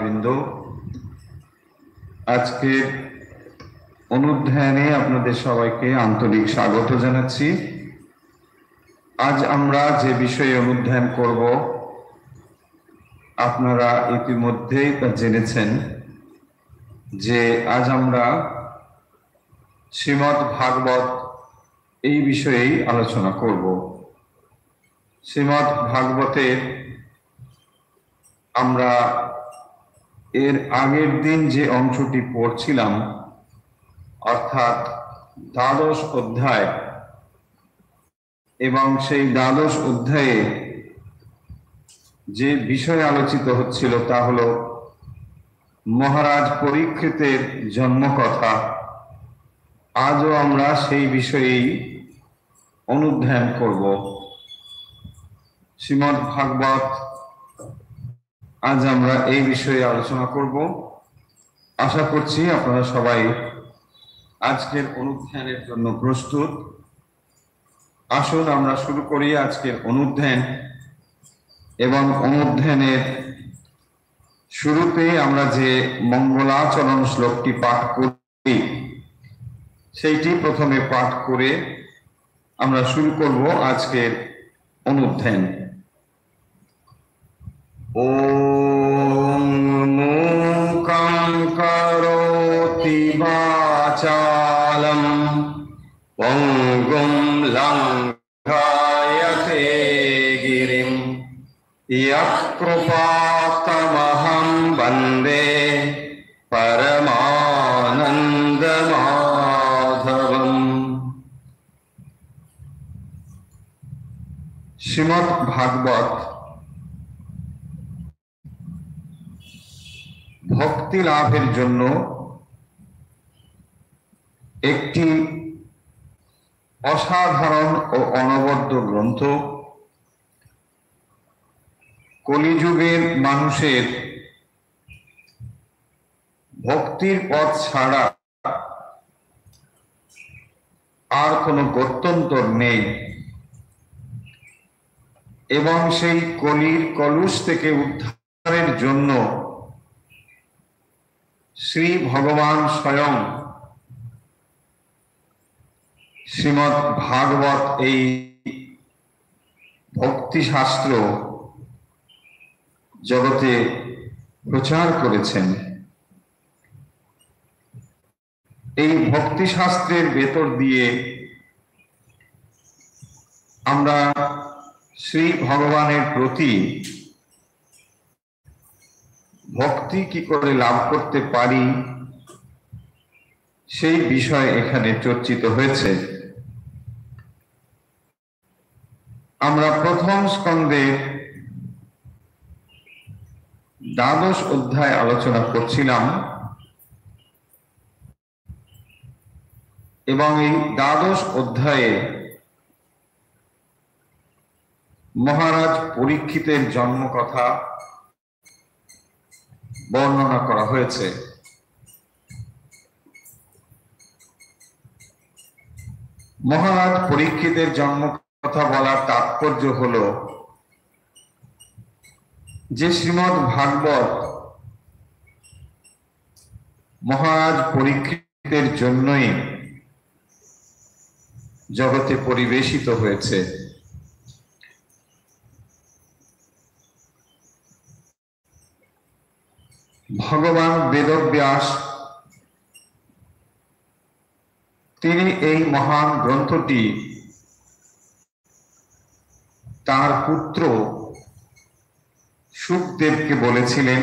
বৃন্দ, আজকের অনুধ্যানে আপনাদের সবাইকে আন্তরিক স্বাগত জানাচ্ছি। আজ আমরা যে বিষয়ে অনুধ্যান করব আপনারা ইতিমধ্যেই জেনেছেন যে আজ আমরা শ্রীমদ্ ভাগবত এই বিষয়েই আলোচনা করব। শ্রীমদ্ ভাগবতের আমরা এর আগের দিন যে অংশটি পড়ছিলাম, অর্থাৎ দ্বাদশ অধ্যায়, এবং সেই দ্বাদশ অধ্যায়ে যে বিষয় আলোচিত হচ্ছিল তা হলো মহারাজ পরীক্ষিতের জন্মকথা। আজও আমরা সেই বিষয়েই অনুধ্যান করব। শ্রীমদ্ ভাগবত আজ আমরা এই বিষয়ে আলোচনা করব। আশা করছি আপনারা সবাই আজকের অনুধ্যানের জন্য প্রস্তুত। আসুন আমরা শুরু করি আজকের অনুধ্যান। এবং অনুধ্যানের শুরুতে আমরা যে মঙ্গলাচরণ শ্লোকটি পাঠ করি সেইটি প্রথমে পাঠ করে আমরা শুরু করব আজকের অনুধ্যান। ওম মূকং করোতি বাচালম পঙ্গুম লঙ্ঘায়তে গিরিম ইয়ৎকৃপাতমহং বন্দে পরমানন্দমাধবম। শ্রীমদ্ ভাগবত ভক্তি লাভের জন্য একটি অসাধারণ ও অনবদ্য গ্রন্থ। কলিযুগের মানুষের ভক্তির পথ ছাড়া আর কোনো গত্যন্তর নেই, এবং সেই কলির কলুষ থেকে উদ্ধারের জন্য শ্রী ভগবান স্বয়ং শ্রীমদ্ ভাগবত এই ভক্তিশাস্ত্র জগতে প্রচার করেছেন। এই ভক্তিশাস্ত্রের ভেতর দিয়ে আমরা শ্রী ভগবানের প্রতি ভক্তি কি করে লাভ করতে পারি সেই বিষয় এখানে চর্চিত হয়েছে। আমরা প্রথম স্কন্ধে দ্বাদশ অধ্যায় আলোচনা করছিলাম, এবং এই দ্বাদশ অধ্যায়ে মহারাজ পরীক্ষিতের জন্মকথা বর্ণনা করা হয়েছে। মহারাজ পরীক্ষিতের জন্মকথা বলার তাৎপর্য হলো যে শ্রীমদ্ ভাগবত মহারাজ পরীক্ষিতের জন্যই জগতে পরিবেশিত হয়েছে। ভগবান বেদব্যাস তিনি এই মহান গ্রন্থটি তার পুত্র শুকদেবকে বলেছিলেন,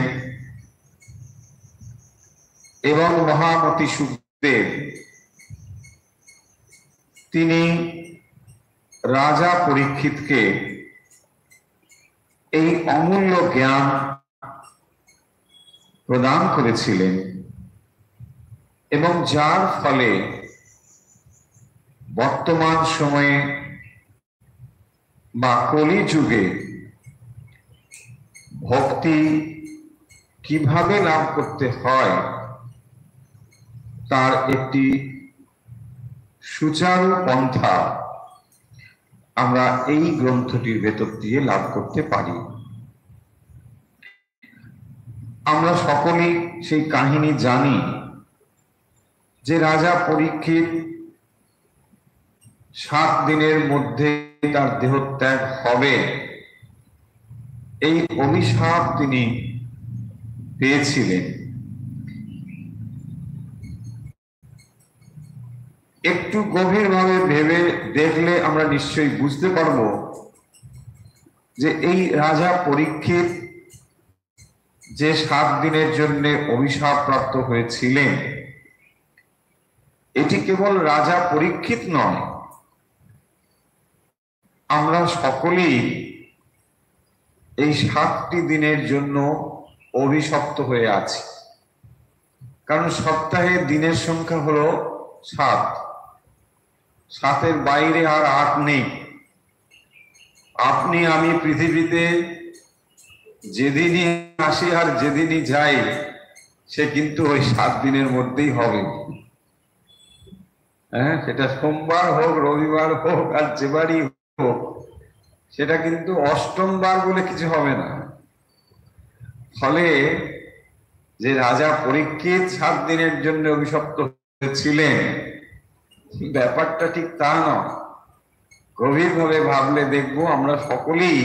এবং মহামতি শুকদেব তিনি রাজা পরীক্ষিতকে এই অমূল্য জ্ঞান প্রদান করেছিলেন, এবং যার ফলে বর্তমান সময়ে বা কলিযুগে ভক্তি কিভাবে লাভ করতে হয় তার একটি সুচারু পন্থা আমরা এই গ্রন্থটির ভেতর দিয়ে লাভ করতে পারি। আমরা সকলেই সেই কাহিনী জানি যে রাজা পরীক্ষিত 7 দিনের মধ্যে তার দেহত্যাগ হবে, এই অভিশাপ তিনি পেয়েছিলেন। একটু গভীরভাবে ভেবে দেখলে আমরা নিশ্চয়ই বুঝতে পারব যে এই রাজা পরীক্ষিত যে 7 দিনের জন্য অভিশাপ প্রাপ্ত হয়েছিলেন, এটি কেবল রাজা পরীক্ষিত নয়, আমরা সকলেই এই 7টি দিনের জন্য অভিশপ্ত হয়ে আছি। কারণ সপ্তাহে দিনের সংখ্যা হলো 7, 7-এর বাইরে আর 8 নেই। আপনি আমি পৃথিবীতে যেদিনই আসি আর যেদিনই যাই, সে কিন্তু ওই 7 দিনের মধ্যেই হবে। হ্যাঁ, সেটা সোমবার হোক, রবিবার হোক, আর যে বারই হোক, সেটা কিন্তু অষ্টম বার বলে কিছু হবে না। ফলে যে রাজা পরীক্ষিত 7 দিনের জন্য অভিশপ্ত হয়েছিলেন, ব্যাপারটা ঠিক তা নয়। গভীরভাবে ভাবলে দেখবো আমরা সকলেই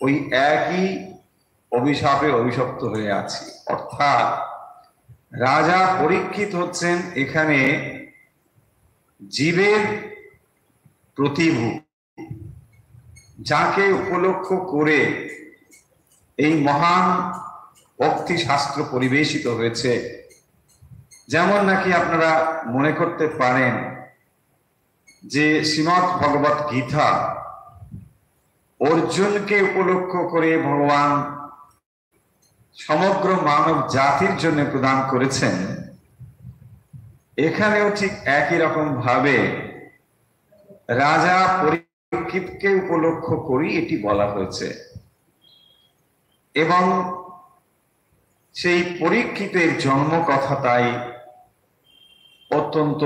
ওই একই অভিশাপে অভিশপ্ত হয়ে আছি। অর্থাৎ রাজা পরীক্ষিত হচ্ছেন এখানে জীবের প্রতিভু, যাকে উপলক্ষ করে এই মহান ভক্তি শাস্ত্র পরিবেশিত হয়েছে। যেমন নাকি আপনারা মনে করতে পারেন যে শ্রীমদ্ ভগবত গীতা অর্জুনকে উপলক্ষ করে ভগবান সমগ্র মানব জাতির জন্য প্রদান করেছেন, এখানেও ঠিক একই রকম ভাবে রাজা পরীক্ষিতকে উপলক্ষ করি এটি বলা হয়েছে। এবং সেই পরীক্ষিতের জন্ম কথা তাই অত্যন্ত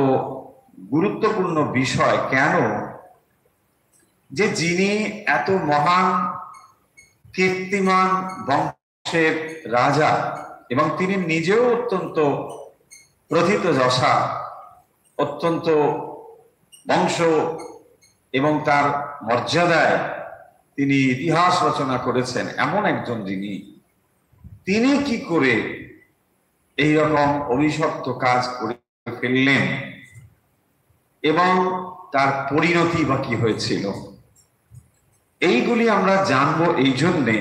গুরুত্বপূর্ণ বিষয়। কেন? যে যিনি এত মহান কীর্তিমান বংশের রাজা এবং তিনি নিজেও অত্যন্ত প্রথিতযশা, অত্যন্ত বংশ এবং তার মর্যাদায় তিনি ইতিহাস রচনা করেছেন, এমন একজন যিনি, তিনি কি করে এই রকম অভিশপ্ত কাজ করে ফেললেন এবং তার পরিণতি বা কি হয়েছিল, এইগুলি আমরা জানবো এই জন্যে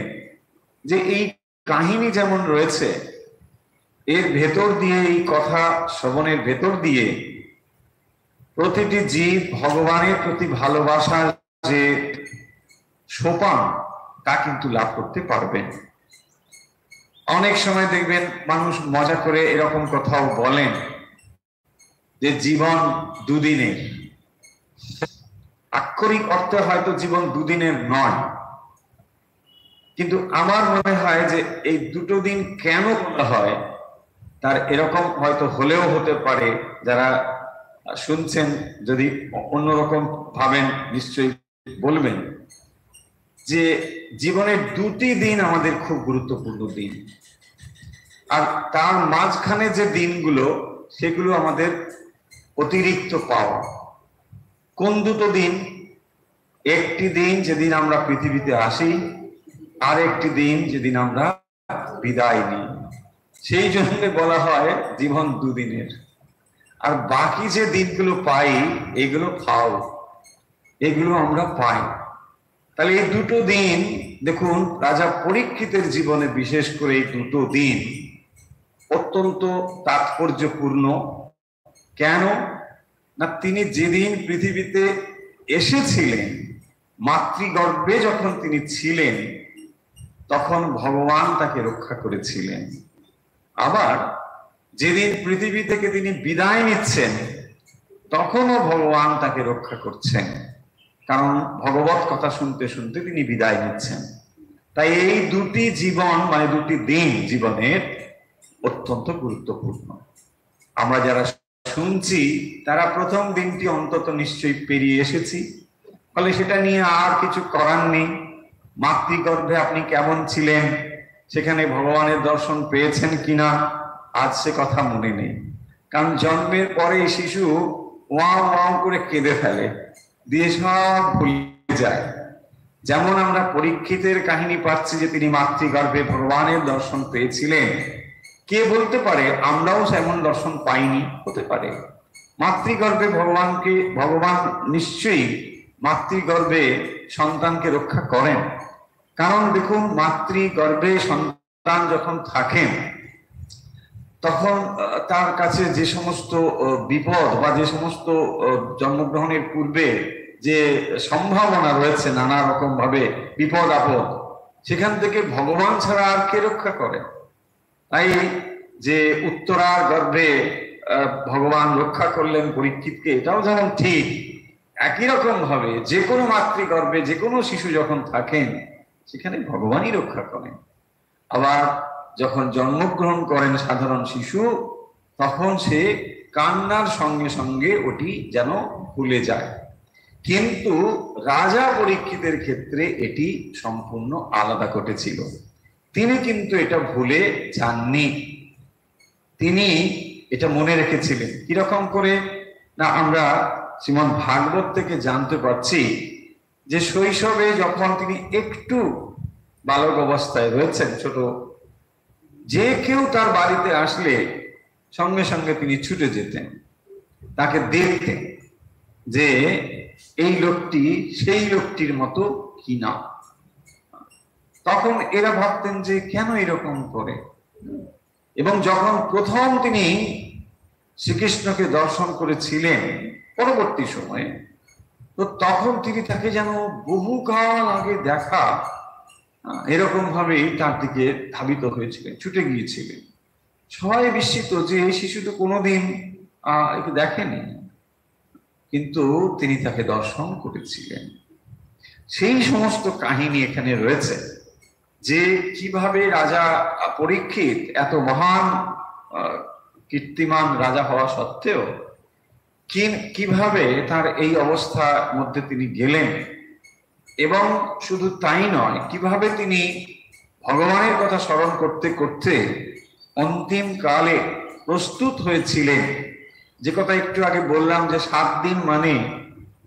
যে এই কাহিনী যেমন রয়েছে, এর ভেতর দিয়ে, এই কথা শ্রবণের ভেতর দিয়ে প্রতিটি জীব ভগবানের প্রতি ভালোবাসার যে সোপান তা কিন্তু লাভ করতে পারবেন। অনেক সময় দেখবেন মানুষ মজা করে এরকম কথাও বলেন যে জীবন দুদিনের। আক্ষরিক অর্থে হয়তো জীবন দুদিনের নয়, কিন্তু আমার মনে হয় যে এই দুটো দিন কেন বলা হয় তার এরকম হয়তো হলেও হতে পারে। যারা শুনছেন যদি অন্যরকম ভাবেন নিশ্চয়ই বলবেন যে জীবনের 2টি দিন আমাদের খুব গুরুত্বপূর্ণ দিন, আর তার মাঝখানে যে দিনগুলো সেগুলো আমাদের অতিরিক্ত পাওয়া। কোন দুটো দিন? একটি দিন যেদিন আমরা পৃথিবীতে আসি, আর একটি দিন যেদিন আমরা বিদায় নিই। সেই জন্য বলা হয় জীবন 2 দিনের। আর বাকি যে দিনগুলো পাই এগুলো ফাও, এগুলো আমরা পাই। তাহলে এই দুটো দিন দেখুন, রাজা পরীক্ষিতের জীবনে বিশেষ করে এই দুটো দিন অত্যন্ত তাৎপর্যপূর্ণ। কেন না, তিনি যেদিন পৃথিবীতে এসেছিলেন, মাতৃগর্ভে যখন তিনি ছিলেন, তখন ভগবান তাকে রক্ষা করেছিলেন। আবার যেদিন পৃথিবী থেকে তিনি বিদায় নিচ্ছেন, তখনও ভগবান তাকে রক্ষা করছেন, কারণ ভগবত কথা শুনতে শুনতে তিনি বিদায় নিচ্ছেন। তাই এই 2টি জীবন মানে 2টি দিন জীবনের অত্যন্ত গুরুত্বপূর্ণ। আমরা যারা শুনছি তারা প্রথম দিনটি অন্তত নিশ্চয়ই পেরিয়ে এসেছি, ফলে সেটা নিয়ে আর কিছু করার নেই। মাতৃগর্ভে আপনি কেমন ছিলেন সেখানে ভগবানের দর্শন পেয়েছেন কিনা আজ সে কথা মনে নেই। কারণ জন্মের পরে শিশু ওয়াও ওয়াও করে কেঁদে ফেলে, দিয়ে সব ভুলে যায়। যেমন আমরা পরীক্ষিতের কাহিনী পাচ্ছি যে তিনি মাতৃগর্ভে ভগবানের দর্শন পেয়েছিলেন, কে বলতে পারে আমরাও এমন দর্শন পাইনি? হতে পারে মাতৃগর্ভে ভগবান নিশ্চয়ই মাতৃগর্ভে সন্তানকে রক্ষা করেন। কারণ দেখুন, মাতৃগর্ভে সন্তান যখন থাকেন তখন তার কাছে যে সমস্ত বিপদ বা যে সমস্ত জন্মগ্রহণের পূর্বে যে সম্ভাবনা রয়েছে নানা রকম ভাবে বিপদ আপদ, সেখান থেকে ভগবান ছাড়া আর কে রক্ষা করে? তাই যে উত্তরার গর্ভে ভগবান রক্ষা করলেন পরীক্ষিতকে, এটাও যেমন ঠিক, একই রকম ভাবে যে কোনো মাতৃগর্ভে যে কোনো শিশু যখন থাকেন সেখানে ভগবানই রক্ষা করেন। আবার যখন জন্মগ্রহণ করেন সাধারণ শিশু, তখন সে কান্নার সঙ্গে সঙ্গে ওটি যেন ভুলে যায়। কিন্তু রাজা পরীক্ষিতের ক্ষেত্রে এটি সম্পূর্ণ আলাদা ঘটেছিল। তিনি কিন্তু এটা ভুলে যাননি, তিনি এটা মনে রেখেছিলেন। কিরকম করে না, আমরা শ্রীমদ্ ভাগবত থেকে জানতে পারছি যে শৈশবে যখন তিনি একটু বালক অবস্থায় রয়েছেন, ছোট, যে কেউ তার বাড়িতে আসলে সঙ্গে সঙ্গে তিনি ছুটে যেতেন, তাকে দেখতেন যে এই লোকটি সেই লোকটির মতো কিনা। তখন এরা ভাবতেন যে কেন এরকম করে। এবং যখন প্রথম তিনি শ্রীকৃষ্ণকে দর্শন করেছিলেন পরবর্তী সময়ে, তো তখন তিনি তাকে যেন বহুকাল আগে দেখা এরকম ভাবেই তার দিকে ধাবিত হয়েছিলেন, ছুটে গিয়েছিলেন। সবাই বিস্মিত যে এই শিশু তো কোনোদিন একে দেখেনি, কিন্তু তিনি তাকে দর্শন করেছিলেন। সেই সমস্ত কাহিনী এখানে রয়েছে যে কিভাবে রাজা পরীক্ষিত এত মহান কীর্তিমান রাজা হওয়া সত্ত্বেও কিভাবে তার এই অবস্থার মধ্যে তিনি গেলেন, এবং শুধু তাই নয়, কিভাবে তিনি ভগবানের কথা স্মরণ করতে করতে অন্তিম কালে প্রস্তুত হয়েছিলেন। যে কথা একটু আগে বললাম যে 7 দিন মানে,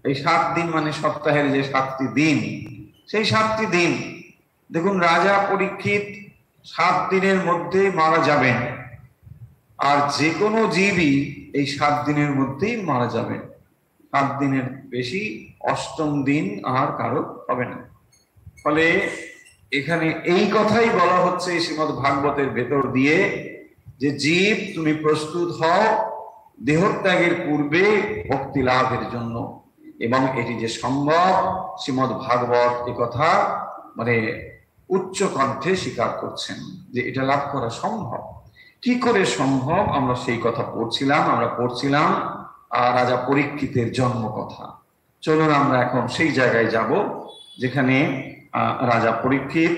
এই 7 দিন মানে সপ্তাহের যে 7টি দিন, সেই 7টি দিন দেখুন রাজা পরীক্ষিত 7 দিনের মধ্যে মারা যাবেন, আর যে কোনো জীবই এই 7 দিনের মধ্যেই মারা যাবেন। 7 দিনের বেশি 8ম দিন আর কারো হবে না। ফলে এখানে এই কথাই বলা হচ্ছে শ্রীমদ্ ভাগবতের ভেতর দিয়ে যে জীব তুমি প্রস্তুত হও দেহত্যাগের পূর্বে ভক্তি লাভের জন্য। এবং এটি যে সম্ভব, শ্রীমদ্ ভাগবত এ কথা মানে উচ্চ কণ্ঠে স্বীকার করছেন যে এটা লাভ করা সম্ভব। কি করে সম্ভব? আমরা সেই কথা পড়ছিলাম রাজা পরীক্ষিতের জন্ম কথা। চলুন আমরা এখন সেই জায়গায় যাব যেখানে রাজা পরীক্ষিত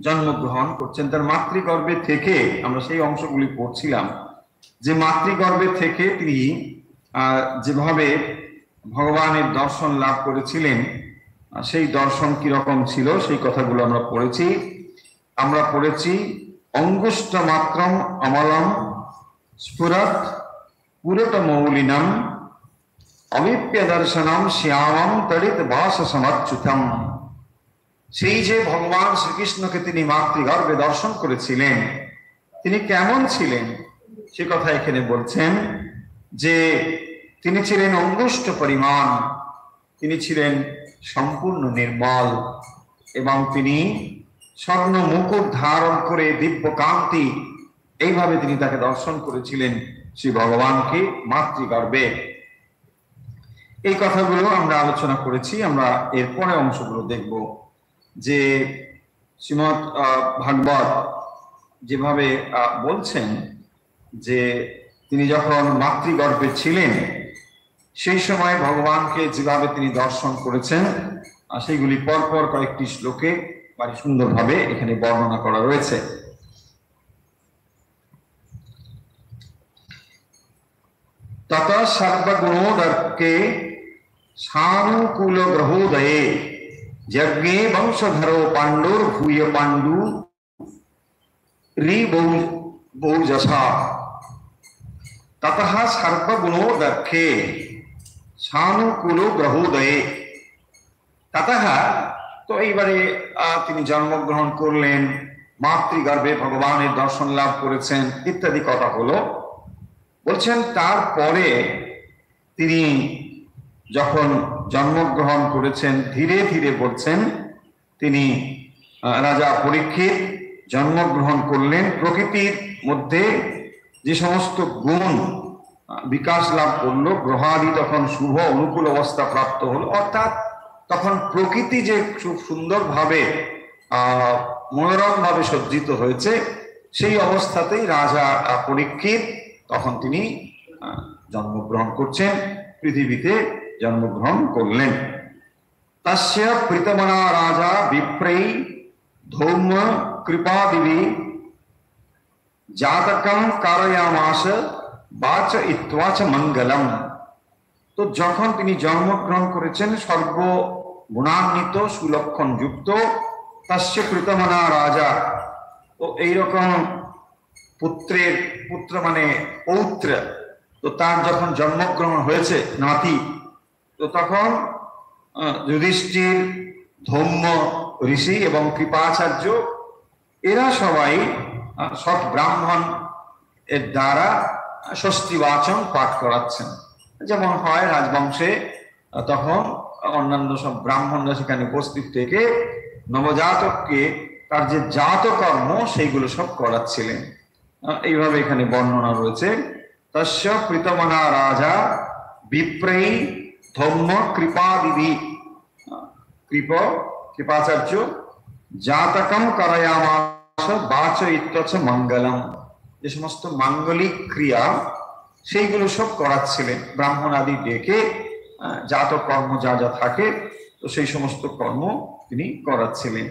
জন্মগ্রহণ করছেন। তার মাতৃগর্ভে থেকে আমরা সেই অংশগুলি পড়ছিলাম যে মাতৃগর্ভে থেকে তিনি যেভাবে ভগবানের দর্শন লাভ করেছিলেন, সেই দর্শন কিরকম ছিল সেই কথাগুলো আমরা পড়েছি। অঙ্গুষ্ঠ মাত্রম অমলম স্ফুরত পুরত মৌলিনম অবিপ্য দর্শনম শ্যামম তড়িৎ বাস সমচ্যুতম। সেই যে ভগবান শ্রীকৃষ্ণকে তিনি মাতৃগর্ভে দর্শন করেছিলেন, তিনি কেমন ছিলেন সে কথা এখানে বলছেন যে তিনি ছিলেন অঙ্গুষ্ঠ পরিমাণ, তিনি ছিলেন সম্পূর্ণ নির্মল, এবং তিনি স্বর্ণ মুকুট ধারণ করে দিব্য কান্তি, এইভাবে তিনি তাকে দর্শন করেছিলেন শ্রী ভগবানকে মাতৃগর্ভে। এই কথাগুলো আমরা আলোচনা করেছি। আমরা এরপরে অংশগুলো দেখব যে শ্রীমদ্ ভাগবত যেভাবে বলছেন যে তিনি যখন মাতৃগর্ভে ছিলেন সেই সময় ভগবানকে যেভাবে তিনি দর্শন করেছেন সেইগুলি পরপর কয়েকটি শ্লোকে ভারী সুন্দরভাবে এখানে বর্ণনা করা রয়েছে। ততঃ সর্বগুণোদর্কে সানুকূল গ্রহোদয়ে যজ্ঞে বংশধরো পাণ্ডুর ভূয় পাণ্ডু রি বৌজসা ততঃ সর্বগুণো দক্ষে সানুকূল গ্রহোদয়ে। ততঃ, তো এইবারে তিনি জন্মগ্রহণ করলেন, মাতৃগর্ভে ভগবানের দর্শন লাভ করেছেন ইত্যাদি কথা হলো। বলছেন তারপরে তিনি যখন জন্মগ্রহণ করেছেন ধীরে ধীরে বলছেন তিনি রাজা পরীক্ষিত জন্মগ্রহণ করলেন। প্রকৃতির মধ্যে যে সমস্ত গুণ বিকাশ লাভ করলো, গ্রহাদি তখন শুভ অনুকূল অবস্থা প্রাপ্ত হলো, অর্থাৎ তখন প্রকৃতি যে খুব সুন্দরভাবে মনোরম ভাবে সজ্জিত হয়েছে, সেই অবস্থাতেই রাজা পরীক্ষিত তখন তিনি জন্মগ্রহণ করছেন, পৃথিবীতে জন্মগ্রহণ করলেন। তস্য প্রীতমনা রাজা বিপ্রৈ ধৌম কৃপাদিবি জাতকম কারয়ামাস বাচ ইত্বাচ মঙ্গলম। তো যখন তিনি জন্মগ্রহণ করেছেন সর্বগুণান্বিত সুলক্ষণ যুক্ত, তস্য প্রীতমনা রাজা, তো এইরকম পুত্রের পুত্র মানে পৌত্র, তো তার যখন জন্মগ্রহণ হয়েছে নাতি, তো তখন যুধিষ্ঠির, ধৌম্য ঋষি এবং কৃপাচার্য এরা সবাই সৎ ব্রাহ্মণ এর দ্বারা ষষ্ঠীবাচন পাঠ করাচ্ছেন। যেমন হয় রাজবংশে, তখন অন্যান্য সব ব্রাহ্মণরা সেখানে উপস্থিত থেকে নবজাতককে তার যে জাতকর্ম সেইগুলো সব করাচ্ছিলেন। এইভাবে এখানে বর্ণনা রয়েছে। তস্য প্রীতমনা রাজা বিপ্রৈ ধৌম্য কৃপাদিবি, কৃপাচার্য জাতকম করয়ামাস বাচ ইত্তচ মঙ্গলম, যে সমস্ত মাঙ্গলিক ক্রিয়া সেইগুলো সব করাচ্ছিলেন। ব্রাহ্মণ আদি ডেকে জাতক কর্ম যা যা থাকে, তো সেই সমস্ত কর্ম তিনি করাচ্ছিলেন।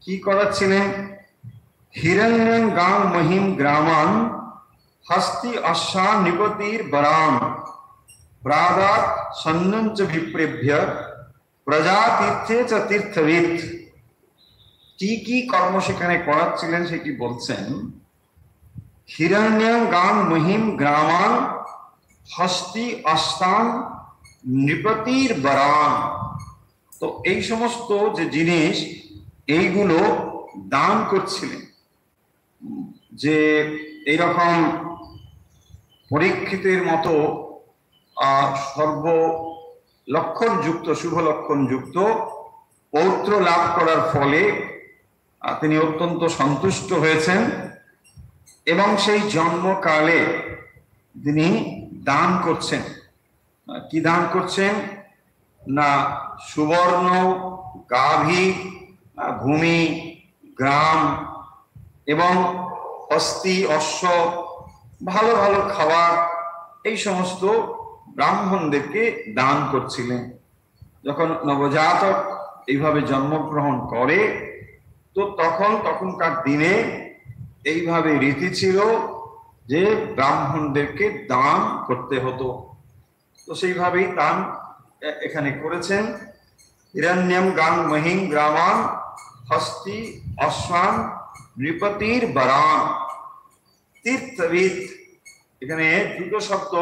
কি করাচ্ছিলেন? হিরণ্যং গাং মহিম গ্রামান হস্তি অশ্বান নিপতির বরান প্রাদাত সন্নঞ্চ বিপ্রেভ্য প্রজা তীর্থে চ তীর্থবিদ। কি কি কর্ম সেখানে করাচ্ছিলেন সেটি বলছেন। হিরণ্যং গাং মহিম গ্রামান হস্তি অশ্বান নৃপতির বরান, তো এই সমস্ত যে জিনিস এইগুলো দান করছিলেন। যে এইরকম পরীক্ষিতের মতো সর্ব লক্ষণ যুক্ত, শুভ লক্ষণ যুক্ত পৌত্র লাভ করার ফলে তিনি অত্যন্ত সন্তুষ্ট হয়েছেন এবং সেই জন্মকালে তিনি দান করছেন। কি দান করছেন না, সুবর্ণ, গাভী, ভূমি, গ্রাম এবং অস্থি, অশ্ব, ভালো ভালো খাবার, এই সমস্ত ব্রাহ্মণদেরকে দান করছিলেন। যখন নবজাতক এইভাবে জন্মগ্রহণ করে, তো তখনকার দিনে এইভাবে রীতি ছিল যে ব্রাহ্মণদেরকে দান করতে হতো। তো সেইভাবেই দান এখানে করেছেন। হিরণ্যম গাং মহিম গ্রামান হস্তি অশ্বান নৃপতির বরান তীর্থবিদ। এখানে দুটো শব্দ,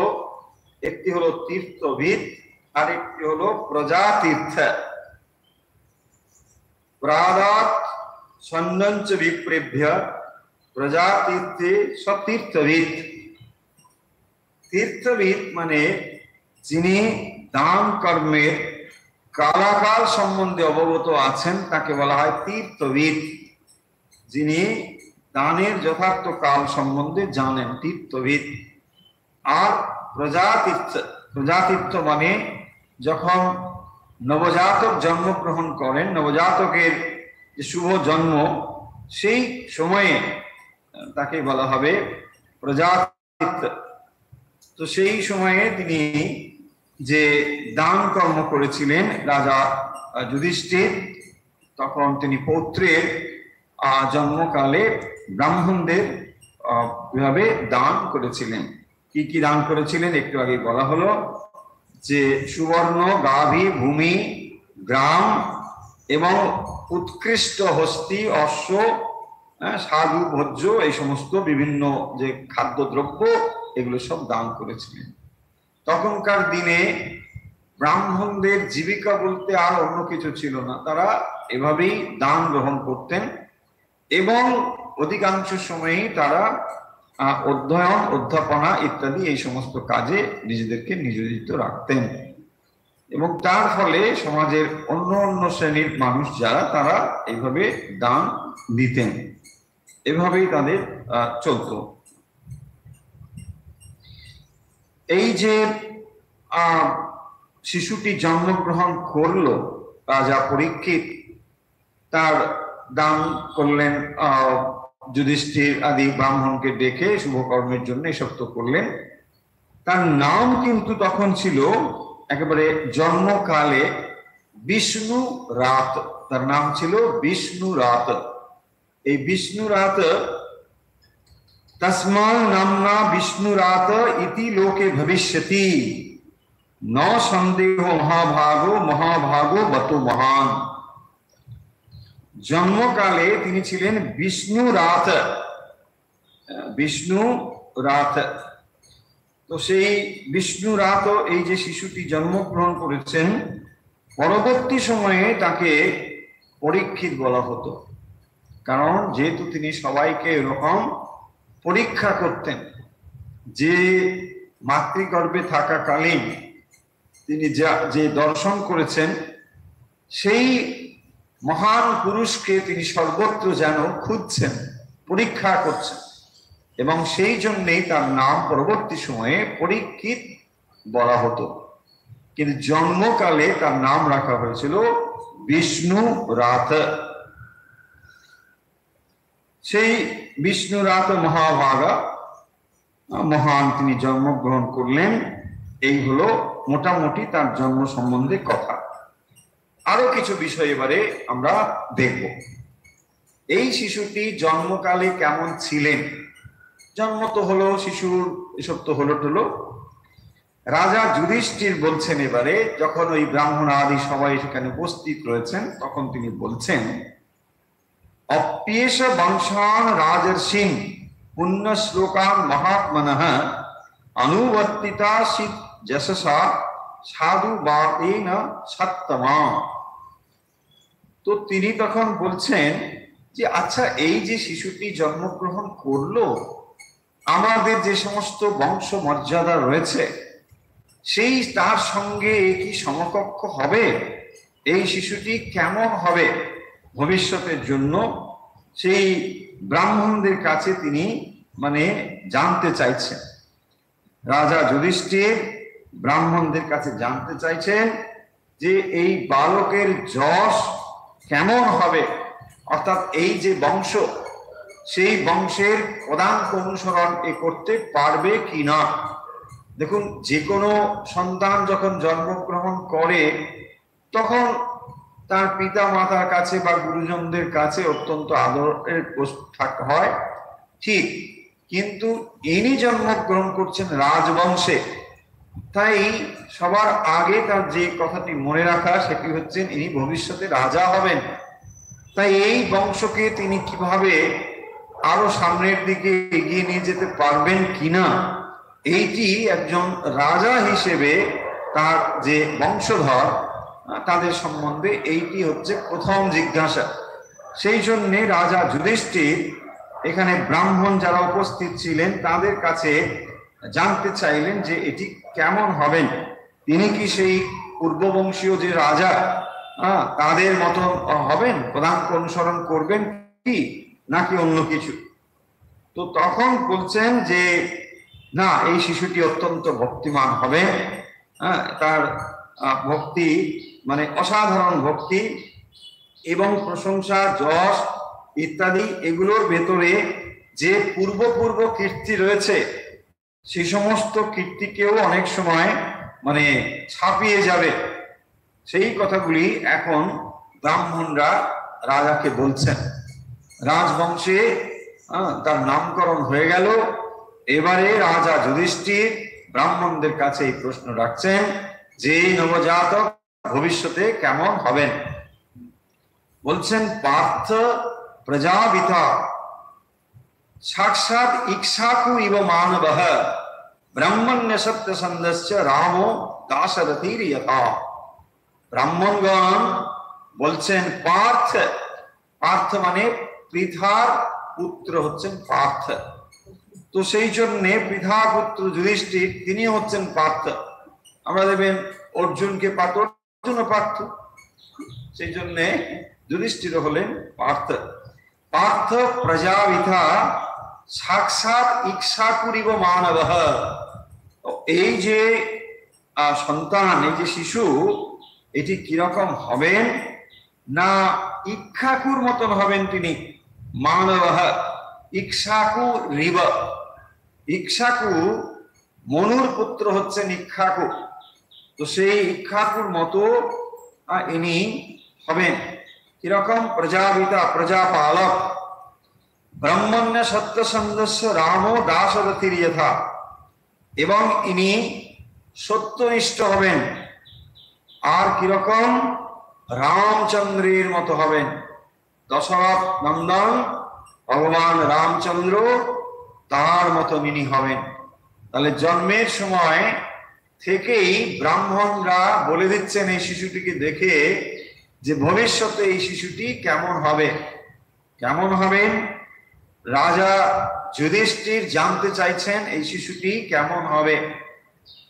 একটি হলো তীর্থবিদ আর একটি হলো প্রজাতীর্থ। প্রাদাত সন্নঞ্চ বিপ্রেভ্য প্রজাতীর্থে সতীর্থবিদ। তীর্থবিদ মানে যিনি দান কর্মের কালাকাল সম্বন্ধে অবগত আছেন তাকে বলা হয় তীর্থবিদ। যিনি দানের যথার্থ কাল সম্বন্ধে জানেন, তীর্থবিদ। আর প্রজাতীর্থ, প্রজাতীর্থ মানে যখন নবজাতক জন্মগ্রহণ করেন, নবজাতকের যে শুভ জন্ম, সেই সময়ে তাকে বলা হবে প্রজাতীর্থ। তো সেই সময়ে তিনি যে দান কর্ম করেছিলেন রাজা যুধিষ্ঠির, তখন তিনি পৌত্রের জন্মকালে ব্রাহ্মণদের এভাবে দান করেছিলেন। কি কি দান করেছিলেন একটু আগে বলা হলো, যে সুবর্ণ, গাভী, ভূমি, গ্রাম এবং উৎকৃষ্ট হস্তি, অশ্ব, সাধু, ভোজ্য, এই সমস্ত বিভিন্ন যে খাদ্যদ্রব্য এগুলো সব দান করেছিলেন। তখনকার দিনে ব্রাহ্মণদের জীবিকা বলতে আর অন্য কিছু ছিল না, তারা এভাবেই দান গ্রহণ করতেন এবং অধিকাংশ সময়ই তারা অধ্যয়ন, অধ্যাপনা ইত্যাদি এই সমস্ত কাজে নিজেদেরকে নিয়োজিত রাখতেন এবং তার ফলে সমাজের অন্য অন্য শ্রেণীর মানুষ যারা, তারা এইভাবে দান দিতেন, এভাবেই তাদের চলত। এই যে শিশুটি জন্মগ্রহণ করলো, রাজা পরীক্ষিত তার দান করলেন, যুধিষ্ঠির আদি ব্রাহ্মণকে ডেকে শুভকর্মের জন্য এসব তো করলেন। তার নাম কিন্তু তখন ছিল একেবারে জন্মকালে বিষ্ণু রাত, তার নাম ছিল বিষ্ণু রাত। এই বিষ্ণু রাত তস্মাৎ নামনা বিষ্ণু রাত ইতি লোকে ভবিষ্যতি ন সন্দেহ মহাভাগো মহাভাগো বত মহান। জন্মকালে তিনি ছিলেন বিষ্ণু রাত, বিষ্ণু রাত। তো সেই বিষ্ণু রাত, এই যে শিশুটি জন্মগ্রহণ করেছেন, পরবর্তী সময়ে তাকে পরীক্ষিত বলা হতো, কারণ যেহেতু তিনি সবাইকে এরকম পরীক্ষা করতেন যে মাতৃগর্ভে থাকাকালীন তিনি যে দর্শন করেছেন সেই মহান পুরুষকে তিনি সর্বত্র যেন খুঁজছেন, পরীক্ষা করছেন, এবং সেই জন্যেই তার নাম পরবর্তী সময়ে পরীক্ষিত বলা হতো। কিন্তু জন্মকালে তার নাম রাখা হয়েছিল বিষ্ণু রাত। সেই বিষ্ণু রাত মহাভাগা, মহান তিনি জন্মগ্রহণ করলেন। এই হলো মোটামুটি তার জন্ম সম্বন্ধে কথা। আরো কিছু বিষয় এবারে আমরা দেখব। এই শিশুটি জন্মকালে কেমন ছিলেন? জন্ম তো হলো শিশুর, এসব তো হলো টলো। রাজা যুধিষ্ঠির বলছেন এবারে, যখন ওই ব্রাহ্মণ আদি সবাই সেখানে উপস্থিত রয়েছেন, তখন তিনি বলছেন, অপ্যেষ বংশান রাজর্ষিন পুণ্য শ্লোকান মহাত্মনঃ অনুবর্তিতা সিদ যশসা সাধু বাতেন সত্তমা। তো তিনি তখন বলছেন যে আচ্ছা, এই যে শিশুটি জন্মগ্রহণ করলো, আমাদের যে সমস্ত বংশ মর্যাদা রয়েছে সেই তার সঙ্গে কি সমকক্ষ হবে? এই শিশুটি কেমন হবে ভবিষ্যতের জন্য, সেই ব্রাহ্মণদের কাছে তিনি মানে জানতে চাইছেন। রাজা যুধিষ্ঠির ব্রাহ্মণদের কাছে জানতে চাইছেন যে এই বালকের যশ কেমন হবে, অর্থাৎ এই যে বংশ, সেই বংশের পদাঙ্ক অনুসরণ এ করতে পারবে কিনা। দেখুন, যে কোনো সন্তান যখন জন্মগ্রহণ করে তখন তার পিতা মাতার কাছে বা গুরুজনদের কাছে অত্যন্ত আদরের থাকতে হয়, ঠিক, কিন্তু ইনি জন্মগ্রহণ করছেন রাজবংশে, তাই সবার আগে তার যে কথাটি মনে রাখা সেটি হচ্ছে ইনি ভবিষ্যতে রাজা হবেন। তাই এই বংশকে তিনি কিভাবে আরো সামনের দিকে এগিয়ে নিয়ে যেতে পারবেন কিনা, এইটি একজন রাজা হিসেবে তার যে বংশধর তাদের সম্বন্ধে এইটি হচ্ছে প্রথম জিজ্ঞাসা। সেই জন্যে রাজা যুধিষ্ঠির এখানে ব্রাহ্মণ যারা উপস্থিত ছিলেন তাদের কাছে জানতে চাইলেন যে এটি কেমন হবেন, তিনি কি সেই পূর্ববংশীয় যে রাজা তাদের মতো হবেন, পদাঙ্ক অনুসরণ করবেন কি, নাকি অন্য কিছু। তো তখন বলছেন যে না, এই শিশুটি অত্যন্ত ভক্তিমান হবে, তার ভক্তি মানে অসাধারণ ভক্তি এবং প্রশংসা, যশ ইত্যাদি এগুলোর ভেতরে যে পূর্ব কীর্তি রয়েছে সেই সমস্ত কীর্তিকেও অনেক সময় মানে ছাপিয়ে যাবে। সেই কথাগুলি এখন ব্রাহ্মণরা রাজাকে বলছেন। রাজবংশে তার নামকরণ হয়ে গেল এবারে রাজা যুধিষ্ঠির ব্রাহ্মণদের কাছে এই প্রশ্ন রাখছেন যে নবজাতক ভবিষ্যতে কেমন হবেন। বলছেন পার্থ প্রজাপিতা সাক্ষাৎ ইক্ষ্বাকু ইব মানবঃ ব্রাহ্মণ্য সত্যসন্ধস্য রামো দাশরথীর যথা। ব্রাহ্মণগণ বলছেন পার্থ, পার্থ মানে পৃথার পুত্র হচ্ছেন পার্থ, তো সেই জন্য পৃথা পুত্র যুধিষ্ঠির তিনি হচ্ছেন পার্থ। আমরা দেখবেন অর্জুনকে পার্থ, অর্জুন পার্থ, সেই জন্য যুধিষ্ঠির হলেন পার্থ। পার্থ প্রজাপিতা সাক্ষাৎ ইক্ষ্বাকুরিব মানবঃ। এই যে সন্তান, এই যে শিশু, এটি কিরকম হবেন না ইক্ষ্বাকুর মতন হবেন তিনি। মানবঃ ইক্ষ্বাকু রিব, ইক্ষ্বাকু মনুর পুত্র হচ্ছেন ইক্ষ্বাকু, তো সেই ইক্ষ্বাকুর মতো ইনি হবেন। কিরকম? প্রজাপিতা প্রজাপালক, ব্রাহ্মণ্য সত্যসন্ধস্য রামো দাশরথীর যথা, এবং ইনি সত্যনিষ্ঠ হবেন। আর কিরকম? রামচন্দ্রের মতো হবেন। দশরথ নন্দন ভগবান রামচন্দ্র তার মতো ইনি হবেন। তাহলে জন্মের সময় থেকেই ব্রাহ্মণরা বলে দিচ্ছেন এই শিশুটিকে দেখে যে ভবিষ্যতে এই শিশুটি কেমন হবে। কেমন হবেন? রাজা যুধিষ্ঠির জানতে চাইছেন এই শিশুটি কেমন হবে,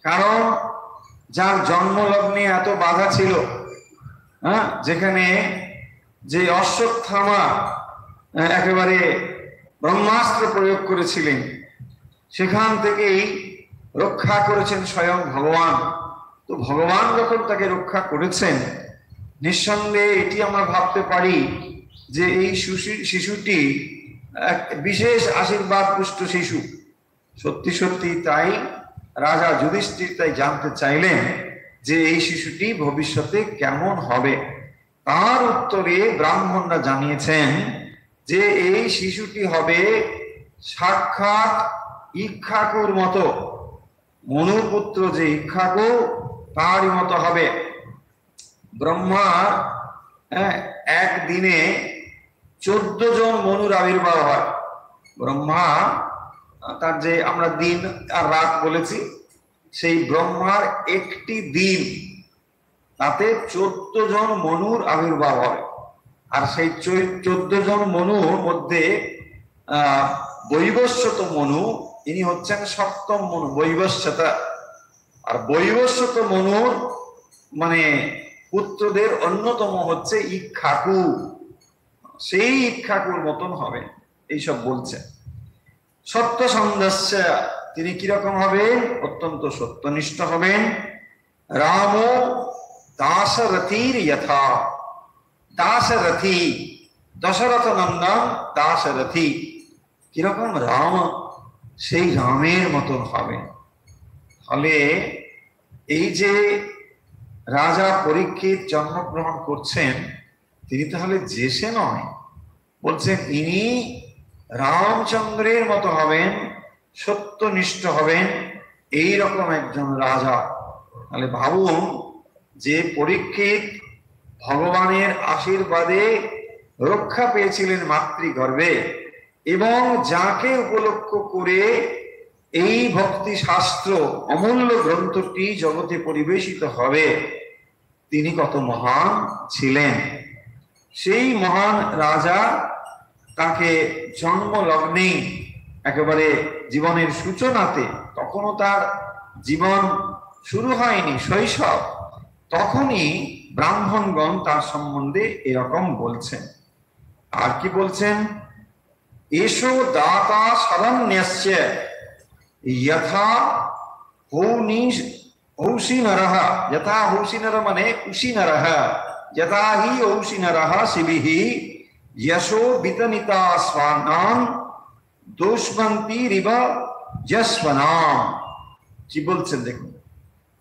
কারণ যার জন্মলগ্নে এত বাধা ছিল, যেখানে যে অশ্বত্থামা একেবারে ব্রহ্মাস্ত্র প্রয়োগ করেছিলেন, সেখান থেকেই রক্ষা করেছেন স্বয়ং ভগবান। তো ভগবান যখন তাকে রক্ষা করেছেন, নিঃসন্দেহে এটি আমরা ভাবতে পারি যে এই শিশুটি এক বিশেষ আশীর্বাদ পুষ্ট শিশু। সত্যি সত্যি তাই রাজা যুধিষ্ঠির তাই জানতে চাইলেন যে এই শিশুটি ভবিষ্যতে কেমন হবে। তার উত্তরে ব্রাহ্মণরা জানিয়েছেন যে এই শিশুটি হবে সাক্ষাৎ ইক্ষ্বাকুর মতো, মনুর পুত্র যে ইক্ষ্বাকু তারই মতো হবে। ব্রহ্মার একদিনে 14 জন মনুর আবির্ভাব হয়। ব্রহ্মা তার যে আমরা দিন আর রাত বলেছি, সেই ব্রহ্মার একটি দিন তাতে 14 জন মনুর আবির্ভাব হয়। আর সেই 14 জন মনুর মধ্যে বৈবস্বত মনু, ইনি হচ্ছেন সপ্তম মনু, বৈবস্বতা। আর বৈবস্বত মনুর মানে পুত্রদের অন্যতম হচ্ছে ইক্ষ্বাকু, সেই ইক্ষ্বাকুর মতন হবে এইসব বলছেন। সত্যসন্ধস্য, তিনি কিরকম হবেন? অত্যন্ত সত্যনিষ্ঠ হবেন। রাম দাশরথীর যথা, দাশরথী দশরথ নন্দন দাশরথী, কিরকম? রাম, সেই রামের মতন হবেন। ফলে এই যে রাজা পরীক্ষিত জন্মগ্রহণ করছেন, তিনি তাহলে জেসে নয়, বলছেন ইনি রামচন্দ্রের মতো হবেন, সত্যনিষ্ঠ হবেন, এই রকম একজন রাজা। তাহলে ভাবুন যে পরীক্ষিত ভগবানের আশীর্বাদে রক্ষা পেয়েছিলেন মাতৃগর্ভে, এবং যাকে উপলক্ষ করে এই ভক্তি শাস্ত্র অমূল্য গ্রন্থটি জগতে পরিবেশিত হবে, তিনি কত মহান ছিলেন। সেই মহান রাজা তাকে জন্ম লগ্নেই একেবারে জীবনের সূচনাতে, তখনও তার জীবন শুরু হয়নি, শৈশব, তখনই ব্রাহ্মণগণ তার সম্বন্ধে এরকম বলছেন। আর কি বলছেন? এসো দাতা শরণ্যস্য যথা হৌসিনরঃ, যথা হৌসিনর মানে কুশিনরঃ, যথা হি হৌসিনরঃ শিবিঃ যশো বিতনিতা স্বানাম দোষবন্তিরিব যস্বনাম। কি বলছেন দেখুন,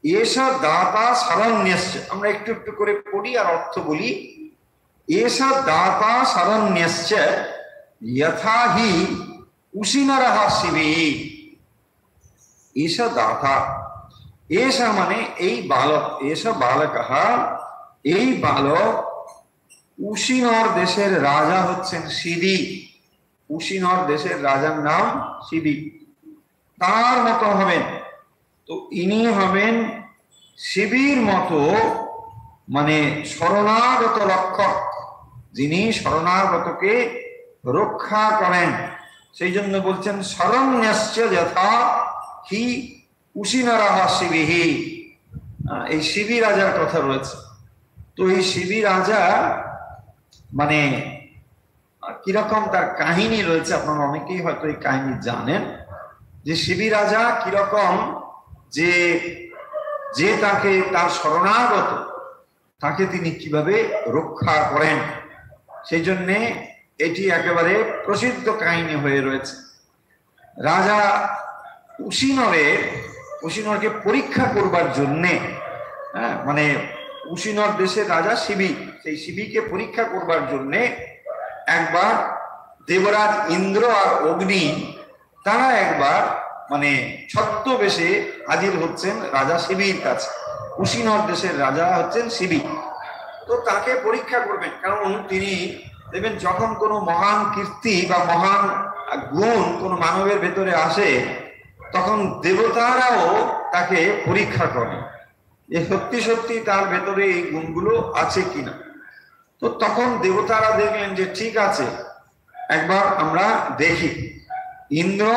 এসা দাতা শরণ্যস্য, আমরা একটু একটু করে পড়ি আর অর্থ বলি। এসা দাতা শরণ্যস্য যথা হি কুশিনরঃ শিবিঃ, এসা দাতা, এসা মানে এই বালক, এসা বালকঃ, এই বালক উশিনর দেশের রাজা হচ্ছেন শিবি। উশিনর দেশের রাজার নাম শিবি, তার মতো হবেন। তো ইনি হবেন শিবির মতো, মানে শরণাগত রক্ষক, যিনি শরণাগতকে রক্ষা করেন। সেই জন্য বলছেন শরণ্যস্য যথা হি উশিনরঃ শিবিহি। এই শিবি রাজার কথা রয়েছে। তো এই শিবি রাজা মানে কিরকম তার কাহিনী রয়েছে, আপনারা অনেকেই হয়তো এই কাহিনী জানেন, যে শিবি রাজা কিরকম, যে যে তাকে তার শরণাগত তাকে তিনি কিভাবে রক্ষা করেন। সেই জন্যে এটি একেবারে প্রসিদ্ধ কাহিনী হয়ে রয়েছে। রাজা উশিনরকে পরীক্ষা করবার জন্যে, মানে উশিনর দেশের রাজা শিবি, সেই শিবিকে পরীক্ষা করবার জন্যে একবার দেবরাজ ইন্দ্র আর অগ্নি তারা একবার মানে ছদ্মবেশে হাজির হচ্ছেন রাজা শিবির কাছে। উশিনর দেশের রাজা হচ্ছেন শিবি। তো তাকে পরীক্ষা করবেন, কারণ তিনি দেখবেন যখন কোনো মহান কীর্তি বা মহান গুণ কোনো মানবের ভেতরে আসে, তখন দেবতারাও তাকে পরীক্ষা করে যে সত্যি সত্যি তার ভেতরে এই গুণগুলো আছে কিনা। তো তখন দেবতারা দেখলেন যে ঠিক আছে, একবার আমরা দেখি। ইন্দ্র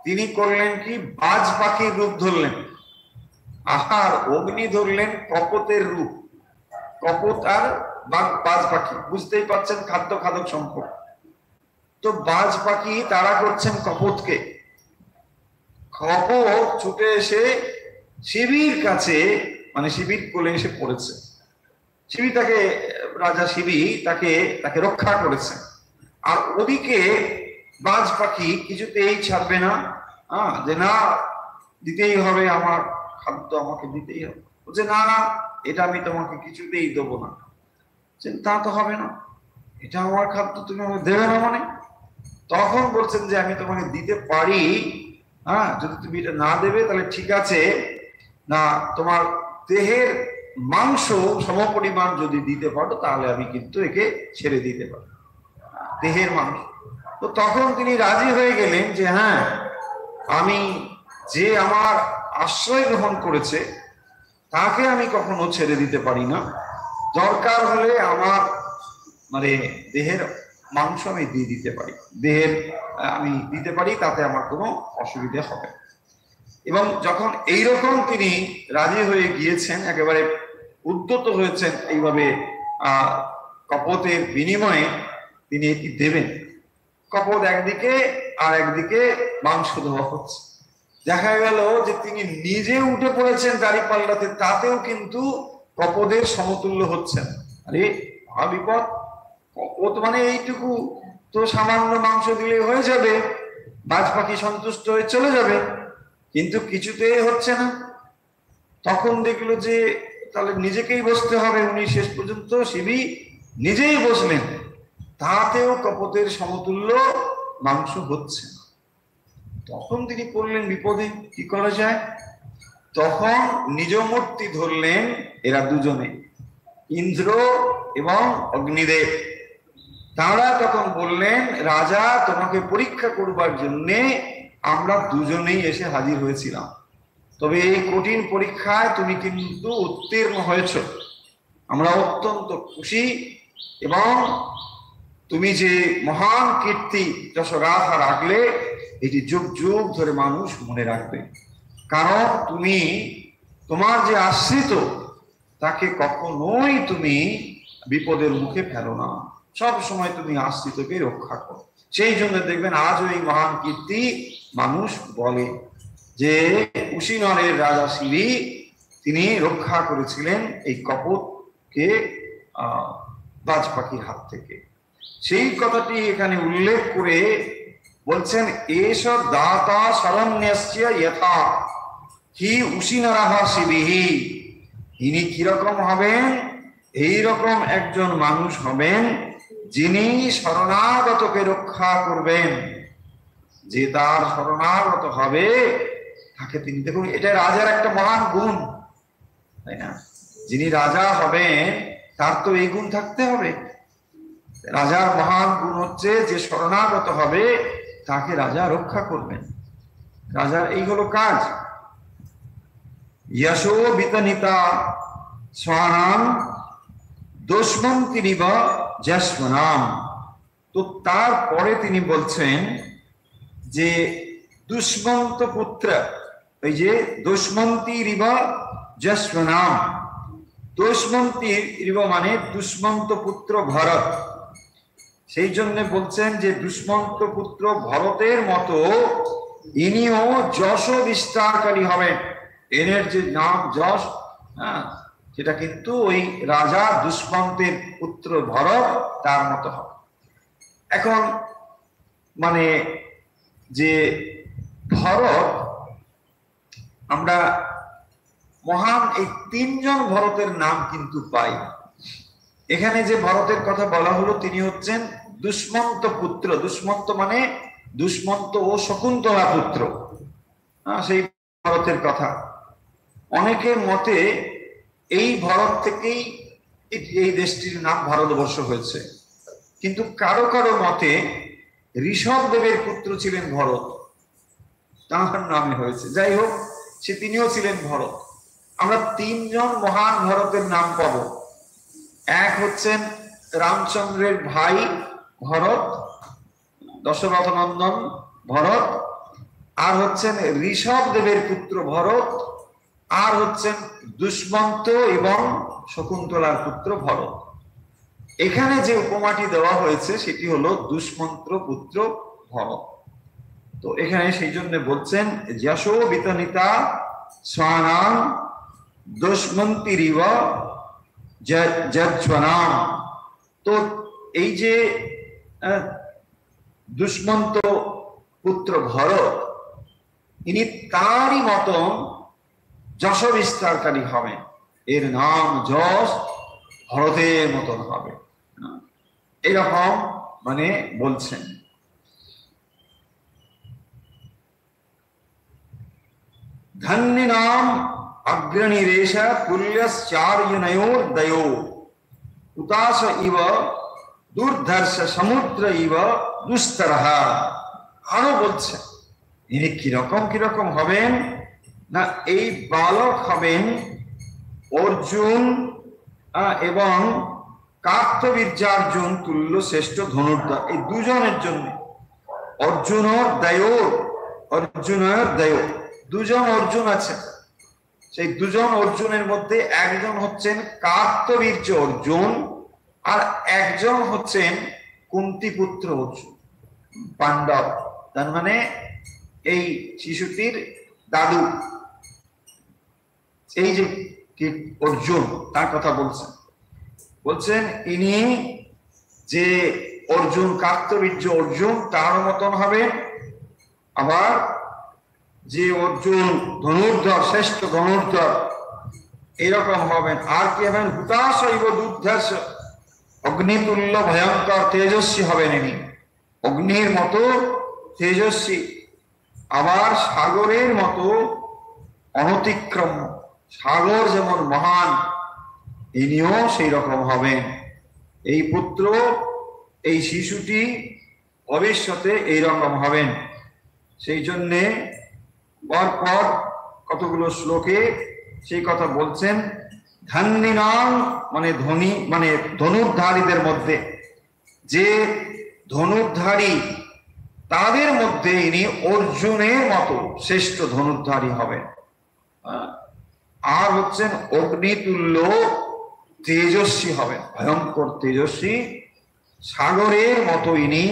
তিনি করলেন কি, বাজ পাখির রূপ ধরলেন, আর অগ্নি ধরলেন কপোতের রূপ। কপোত আর বাজ পাখি, বুঝতেই পারছেন খাদ্য খাদক সম্পর্ক। তো বাজ পাখি তারা করছেন কপোতকে। কপোত ছুটে এসে শিবির কাছে, মানে শিবির কোলে এসে পড়েছে। শিবি তাকে, রাজা শিবি তাকে রক্ষা করেছে। আর ওদিকে বাজ পাখি কিছুতেই ছাড়বে না, যে না দিতেই হবে, আমার খাদ্য আমাকে দিতেই হবে। বলছে না না, এটা আমি তোমাকে কিছুতেই দেবো না। তা তো হবে না, এটা আমার খাদ্য, তুমি আমাকে দেবে না মানে? তখন বলছেন যে আমি তোমাকে দিতে পারি, যদি তুমি এটা না দেবে তাহলে ঠিক আছে, না তোমার দেহের মাংস সমপরিমাণ যদি দিতে পারো তাহলে আমি কিন্তু একে ছেড়ে দিতে পারি, দেহের মাংস। তো তখন তিনি রাজি হয়ে গেলেন যে হ্যাঁ, আমি যে আমার আশ্রয় গ্রহণ করেছে তাকে আমি কখনো ছেড়ে দিতে পারি না, দরকার হলে আমার মানে দেহের মাংস আমি দিয়ে দিতে পারি, দেহের আমি দিতে পারি, তাতে আমার কোনো অসুবিধা হবে। এবং যখন এইরকম তিনি রাজি হয়ে গিয়েছেন, একেবারে উদ্যত হয়েছেন এইভাবে কপোতের বিনিময়ে তিনি এটি দেবেন, কপোত একদিকে আর একদিকে মাংস দেওয়া হচ্ছে। দেখা গেল যে তিনি নিজে উঠে পড়েছেন দাড়ি পাল্লাতে, তাতেও কিন্তু কপোতের সমতুল্য হচ্ছেন। আরে বিপদ, কপোত মানে এইটুকু তো সামান্য মাংস দিলে হয়ে যাবে, বাজ পাখি সন্তুষ্ট হয়ে চলে যাবে, কিন্তু কিছুতেই হচ্ছে না। তখন দেখলো যে তাহলে নিজেকেই বসতে হবে। উনি শেষ পর্যন্ত শিবি নিজেই বসলেন, তাতেও কপোতের সমতুল্য মাংস হচ্ছে না। তখন তিনি পড়লেন বিপদে, কি করা যায়? তখন নিজ মূর্তি ধরলেন এরা দুজনে, ইন্দ্র এবং অগ্নিদেব। তারা তখন বললেন, রাজা তোমাকে পরীক্ষা করবার জন্যে আমরা দুজনেই এসে হাজির হয়েছিলাম, তবে এই কঠিন পরীক্ষায় তুমি কিন্তু উত্তীর্ণ হয়েছ, আমরা অত্যন্ত খুশি। এবং তুমি যে মহান কীর্তি যশোগাথা রাখলে, এটি যুগ যুগ ধরে মানুষ মনে রাখবে, কারণ তুমি তোমার যে আশ্রিত তাকে কখনোই তুমি বিপদের মুখে ফেলো না, সব সময় তুমি আশ্রিতকে রক্ষা করো। সেই জন্য দেখবেন আজও এই মহান কীর্তি মানুষ বলে যে উশিনরের রাজা শিবি তিনি রক্ষা করেছিলেন এই কপোতকে বাজ পাখির হাত থেকে। সেই কথাটি এখানে উল্লেখ করে বলছেন, এষ দাতা শরণ্যস্য যথা হি উশিনরঃ শিবিহি। ইনি কিরকম হবেন? এইরকম একজন মানুষ হবেন যিনি শরণাগতকে রক্ষা করবেন। যে তার শরণাগত হবে থাকে তিনি। দেখুন, এটা রাজার একটা মহান গুণ, তাই না? যিনি রাজা হবেন তার তো এই গুণ থাকতে হবে। রাজার মহান গুণ হচ্ছে যে শরণাগত হবে তাকে রাজা রক্ষা করবেন। রাজার এই হলো কাজ। যশো বিতনিতা স্বানাম দুষ্মন্তিরিব যশবনাম। তো তারপরে তিনি বলছেন যে দুষ্মন্ত পুত্র, এই যে দুষ্মন্তী রিব যশবনাম, দুষ্মন্তী রিব মানে দুষ্মন্ত পুত্র ভরত। সেই জন্য বলছেন যে দুষ্মন্ত পুত্র ভরতের মতো ইনিও যশ বিস্তারকারী হবেন। এনের যে নাম যশ, হ্যাঁ, সেটা কিন্তু ওই রাজা দুষ্মন্তের পুত্র ভরত তার মতো হবে। এখন মানে যে ভরত, আমরা মহান এই তিনজন ভরতের নাম কিন্তু পাই। এখানে যে ভরতের কথা বলা হলো তিনি হচ্ছেন দুষ্মন্ত পুত্র। দুষ্মন্ত মানে দুষ্মন্ত ও শকুন্তলা পুত্র, সেই ভরতের কথা। অনেকের মতে এই ভরত থেকেই এই দেশটির নাম ভারতবর্ষ হয়েছে, কিন্তু কারো কারো মতে ঋষভ দেবের পুত্র ছিলেন ভরত, তাঁর নামে হয়েছে। যাই হোক, তিনিও ছিলেন ভরত। আমরা তিনজন মহান ভরতের নাম পাব। এক হচ্ছেন রামচন্দ্রের ভাই ভরত, দশরথ নন্দন ভরত, আর হচ্ছেন ঋষভ দেবের পুত্র ভরত, আর হচ্ছেন দুষ্মন্ত এবং শকুন্তলার পুত্র ভরত। এখানে যে উপমাটি দেওয়া হয়েছে সেটি হলো দুষ্মন্ত পুত্র ভরত। তো এখানে সেই জন্য বলছেন যশো বিতনিতা স্বানাম দুষ্মন্তিরিব যজ্জনাম। তো এই যে দুষ্মন্ত পুত্র ভরত, ইনি তারই মতন যশ বিস্তারকারী হবেন। এর নাম যশ ভরতের মতন হবে, এরকম মানে বলছেন। ধন্যী নাম অগ্রণীরেশ তুল্যশ্চার্যনয়োর্দয়ো উতাস ইব দুর্ধর্ষ সমুদ্র ইব দুস্তরহ। আরো বলছেন ইনি কিরকম হবেন না, এই বালক হবেন অর্জুন এবং কার্তবীর্যার্জুন তুল্য শ্রেষ্ঠ ধনুর্ধর। এই দুজনের জন্য অর্জুনের দয়, দুজন অর্জুন আছে। সেই দুজন অর্জুনের মধ্যে একজন হচ্ছেন কার্তবীর্য অর্জুন, আর একজন হচ্ছেন কুন্তিপুত্র অর্জুন, পাণ্ডব। তার মানে এই শিশুটির দাদু, এই যে অর্জুন তার কথা বলছেন ইনি যে অর্জুন, কার্তবীর্য অর্জুন তার মতন হবে। আবার যে অর্জুন ধনুর্ধর, শ্রেষ্ঠ ধনুর্ধর, এরকম হবেন। আর কি হবেন? হুতাশৈব দুর্ধর্ষ, অগ্নিতুল্য ভয়ঙ্কর তেজস্বী হবেন ইনি, অগ্নির মতো তেজস্বী। আবার সাগরের মতো অনতিক্রম, সাগর যেমন মহান, ইনিও সেই রকম হবেন। এই পুত্র, এই শিশুটি ভবিষ্যতে এইরকম হবেন। সেই জন্যে পরপর কতগুলো শ্লোকে সেই কথা বলছেন। ধন্যী নাম মানে ধনী, মানে ধনুর্ধারীদের মধ্যে যে ধনুর্ধারী, তাদের মধ্যে ইনি অর্জুনের মতো শ্রেষ্ঠ ধনুর্ধারী হবেন। আর হচ্ছেন অগ্নিতুল্য তেজস্বী হবেন, ভয়ঙ্কর তেজস্বী। সাগরের মতো ইনি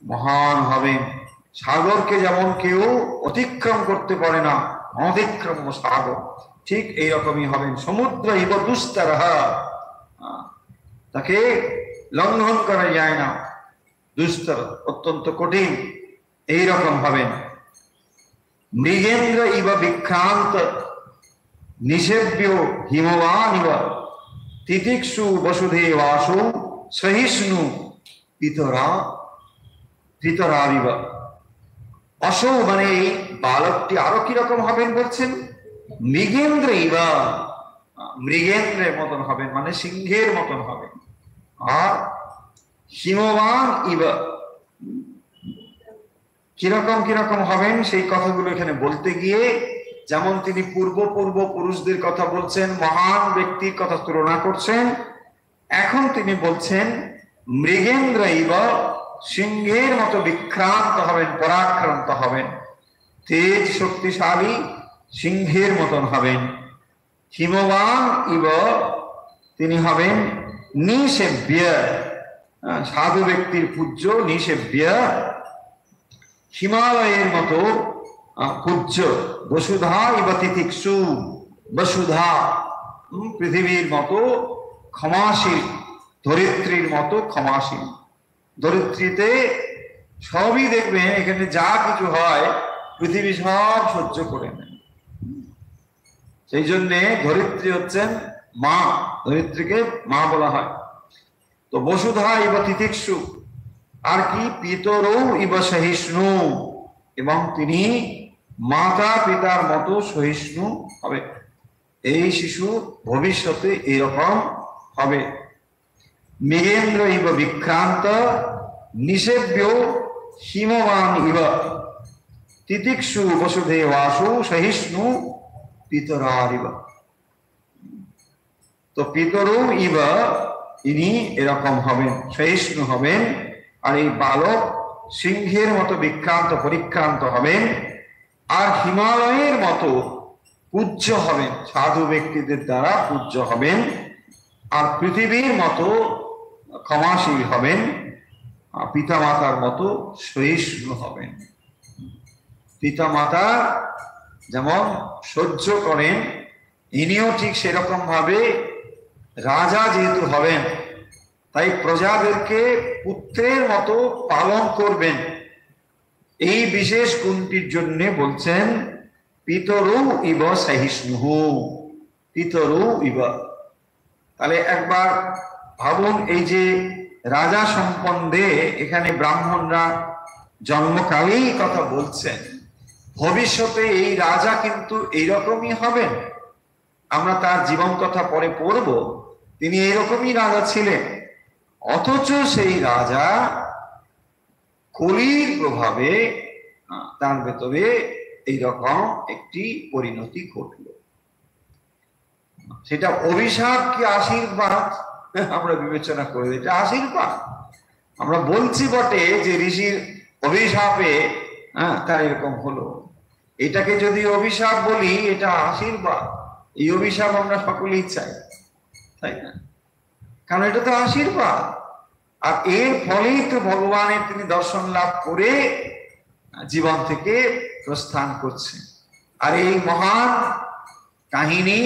মহান হবেন। সাগরকে যেমন কেউ অতিক্রম করতে পারে না, অতিক্রম সাগর, ঠিক এইরকমই হবেন। সমুদ্র ইব দুস্তরহ, তাকে লঙ্ঘন করা যায় না, দুস্তর অত্যন্ত কঠিন, এইরকম হবেন। মৃগেন্দ্র ইব বিক্রান্ত নিষেব্য হিমবান ইব তিতিক্ষু বসুধেবাসু সহিষ্ণু পিতরাবিব। অসৌ মানে এই বালকটি আরো কিরকম হবেন বলছেন, মৃগেন্দ্র ইবা, মৃগেন্দ্রের মতন হবেন মানে সিংহের মতন হবেন। আর হিমবান ইবা, কিরকম কিরকম হবেন সেই কথাগুলো এখানে বলতে গিয়ে, যেমন তিনি পূর্ব পুরুষদের কথা বলছেন, মহান ব্যক্তির কথা তুলনা করছেন, এখন তিনি বলছেন মৃগেন্দ্র ইবা, সিংহের মতো বিক্রান্ত হবেন, পরাক্রান্ত হবেন, তেজ শক্তিশালী সিংহের মতন হবেন। হিমবান ইব, তিনি হবেন নিষেব্য, সাধু ব্যক্তির পূজ্য, নিষেব্য, হিমালয়ের মতো পূজ্য, বসুধা ইব তিতিক্ষু, বসুধা পৃথিবীর মতো ক্ষমাশীল, ধরিত্রীর মতো ক্ষমাশীল। ধরিত্রীতে সবই দেখবেন, এখানে যা কিছু হয় পৃথিবী সব সহ্য করে নেন। সেই জন্যে ধরিত্রী হচ্ছেন মা, ধরিত্রীকে মা বলা হয়। তো বসুধা ইব তিতিক্ষু, আর কি পিতরৌ ইব সহিষ্ণু, এবং তিনি মাতা পিতার মতো সহিষ্ণু হবে। এই শিশু ভবিষ্যতে এরকম হবে। মৃগেন্দ্র ইব বিক্রান্ত, নিষেব্য হিমবান ইব, তিতিক্ষু বসুধে বাসু, সহিষ্ণু পিতরার ইব। তো পিতরৌ ইব, ইনি এরকম হবেন, সহিষ্ণু হবেন। আর এই বালক সিংহের মতো বিক্রান্ত পরিক্রান্ত হবেন, আর হিমালয়ের মতো পূজ্য হবেন, সাধু ব্যক্তিদের দ্বারা পূজ্য হবেন, আর পৃথিবীর মতো ক্ষমাশীল হবেন, পিতামাতার মতো সহিষ্ণু হবেন। পিতামাতা যেমন সহ্য করেন, ইনিও ঠিক সেরকম ভাবে রাজা যেহেতু হবেন, তাই প্রজাদেরকে পুত্রের মতো পালন করবেন। এই বিশেষ গুণটির জন্য বলছেন পিতরৌ ইব সহিষ্ণু, পিতরৌ ইব। তাহলে একবার ভাবুন, এই যে রাজা সম্বন্ধে এখানে ব্রাহ্মণরা জন্মকালেই কথা বলছেন, ভবিষ্যতে এই রাজা কিন্তু এইরকমই হবেন। আমরা তার জীবন কথা পরে পড়ব, তিনি এইরকমই রাজা ছিলেন। অথচ সেই রাজা কলির প্রভাবে তার ভেতরে এইরকম একটি পরিণতি ঘটল। সেটা অভিশাপ কি আশীর্বাদ আমরা বিবেচনা করি, এটা আশীর্বাদ। আমরা বলছি বটে যে ঋষির অভিশাপে তার এরকম হলো, এটাকে যদি অভিশাপ বলি এটা আশীর্বাদ। এই অভিশাপ আমরা সকলেই চাই, তাই না? কারণ এটা তো আশীর্বাদ। আর এর ফলেই তো ভগবানের তিনি দর্শন লাভ করে জীবন থেকে প্রস্থান করছেন। আর এই মহান কাহিনী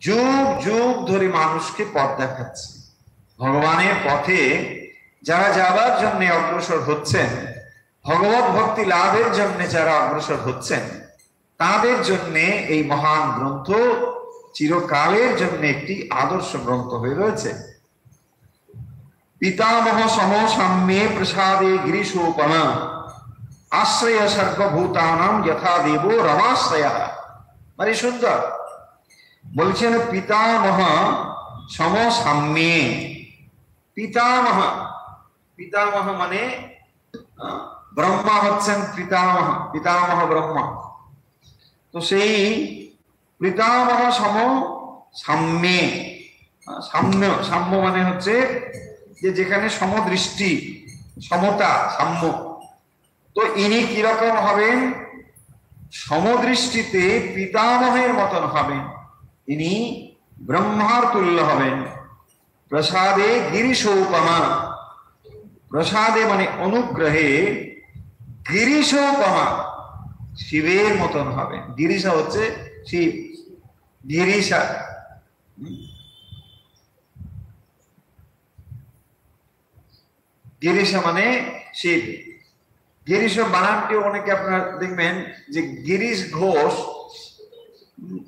যুগ যুগ ধরে মানুষকে পথ দেখাচ্ছে। ভগবানের পথে যারা যাবার জন্য অগ্রসর হচ্ছেন, ভগবত ভক্তি লাভের জন্য যারা অগ্রসর হচ্ছেন, তাদের জন্য এই মহান গ্রন্থ চিরকালের জন্য একটি আদর্শ গ্রন্থ হয়ে রয়েছে। পিতামহ সমসাম্যে প্রসাদে গিরিশোপমা, আশ্রয় সর্বভূতানাম যথা দেব রমাশ্রয়। মানে সুন্দর বলছেন, পিতামহ সমসাম্যে। পিতামহ, পিতামহ মানে ব্রহ্মা হচ্ছেন পিতামহ, পিতামহ ব্রহ্মা। তো সেই পিতামহ সম সাম্যে, সাম্য, সাম্য মানে হচ্ছে যে যেখানে সমদৃষ্টি, সমতা, সাম্য। তো ইনি কিরকম হবেন? সমদৃষ্টিতে পিতামহের মতন হবেন, ইনি ব্রহ্মার তুল্য হবেন। প্রসাদে গিরিশোপমা, প্রসাদে মানে অনুগ্রহে, গিরিশোপমা শিবের মতন হবেন। গিরিশা হচ্ছে শিব, গিরিশা। গিরিশা মানে শিব। গিরিশ বানানটি অনেকে আপনারা দেখবেন যে গিরিশ ঘোষ,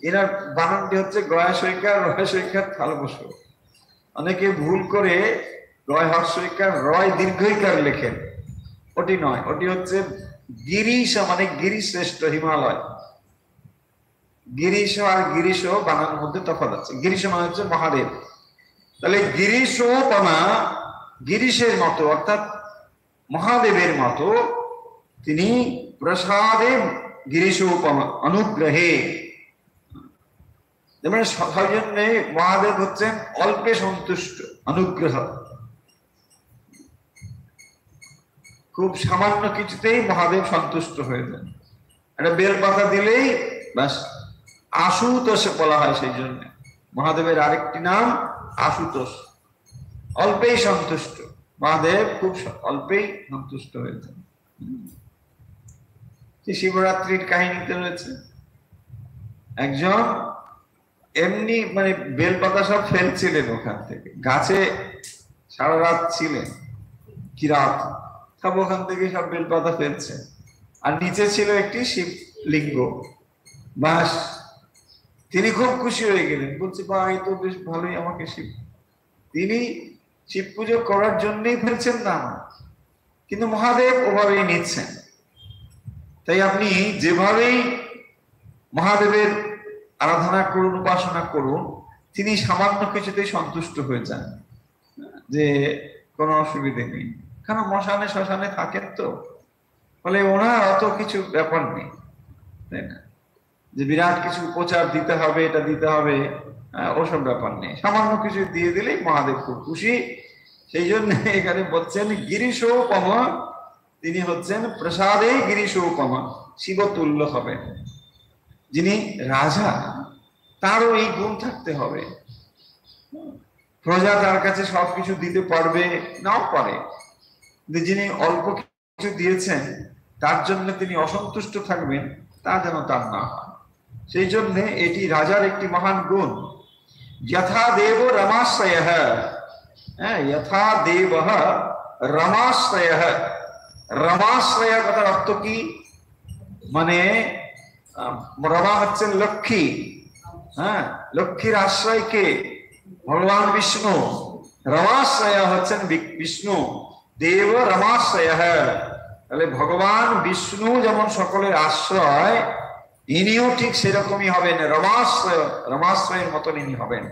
এনার বানানটি হচ্ছে গয়া সৈকার, রয় সৈকার তালবস। অনেকে ভুল করে রয় হর্ষইকার, রয় দীর্ঘইকার লেখেন। ওটি নয়, ওটি হচ্ছে গিরিশ মানে গিরিশ্রেষ্ঠ, হিমালয়। গিরিশ আর গিরিশ বানানোর মধ্যে তফাৎ আছে। গিরিশ মানে হচ্ছে মহাদেব। তাহলে গিরিশোপমা, গিরিশের মতো অর্থাৎ মহাদেবের মতো তিনি প্রসাদে গিরিশোপমা, অনুগ্রহে। যেমন সৌজন্যে মহাদেব হচ্ছেন অল্পে সন্তুষ্ট, অনুগ্রহ। খুব সামান্য কিছুতেই মহাদেব সন্তুষ্ট হয়ে যান। একটা বেলপাতা দিলেই ব্যাস আশুতোষ বলা হয়। সেই জন্য মহাদেবের আরেকটি নাম আশুতোষ, অল্পেই সন্তুষ্ট। মহাদেব খুব অল্পেই সন্তুষ্ট হয়েছেন। শিবরাত্রির কাহিনীতে রয়েছে একজন এমনি মানে বেলপাতা সব ফেলছিলেন ওখান থেকে, গাছে সারা রাত ছিলেন, কি রাত, সব ওখান থেকে সব বেলপাতা ফেলছে, আর নিচে ছিল একটি শিবলিঙ্গ। বাস তিনি খুব খুশি হয়ে গেলেন, বলছে বা এই তো বেশ ভালোই আমাকে শিব, তিনি শিব পুজো করার জন্যই ফেলছেন না, কিন্তু মহাদেব ওভাবেই নিচ্ছেন। তাই আপনি যেভাবেই মহাদেবের আরাধনা করুন, উপাসনা করুন, তিনি সামান্য কিছুতেই সন্তুষ্ট হয়ে যান, যে কোনো অসুবিধে নেই। কারণ মশানে শ্মশানে থাকেন তো, ফলে ওনার অত কিছু ব্যাপার নেই, তাই না, যে বিরাট কিছু উপচার দিতে হবে, এটা দিতে হবে, ওসব ব্যাপার নেই। সামান্য কিছু দিয়ে দিলেই মহাদেব খুব খুশি। সেই জন্য এখানে বলছেন গিরিশোপম, তিনি হচ্ছেন প্রসাদে গিরিশোপম, শিবতুল্য হবেন। যিনি রাজা তারও এই গুণ থাকতে হবে। প্রজা তার কাছে সবকিছু দিতে পারবে, নাও পারে, কিন্তু যিনি অল্প কিছু দিয়েছেন তার জন্য তিনি অসন্তুষ্ট থাকবেন, তা যেন তার না হয়। সেই জন্য এটি রাজার একটি মহান গুণ। যথা দেব রমাশ্রয়, যথা দেব রমাশ্রয়। রমাশ্রয় কথার অর্থ কি? মানে রমা হচ্ছেন লক্ষ্মী, লক্ষ্মীর আশ্রয় কে? ভগবান বিষ্ণু। রমাশ্রয় হচ্ছেন বিষ্ণু, দেব রমাশ্রয়। তাহলে ভগবান বিষ্ণু যেমন সকলের আশ্রয়, ইনিও ঠিক সেরকমই হবেন, রমাশ্রয়, রমাশ্রয়ের মতন ইনি হবেন।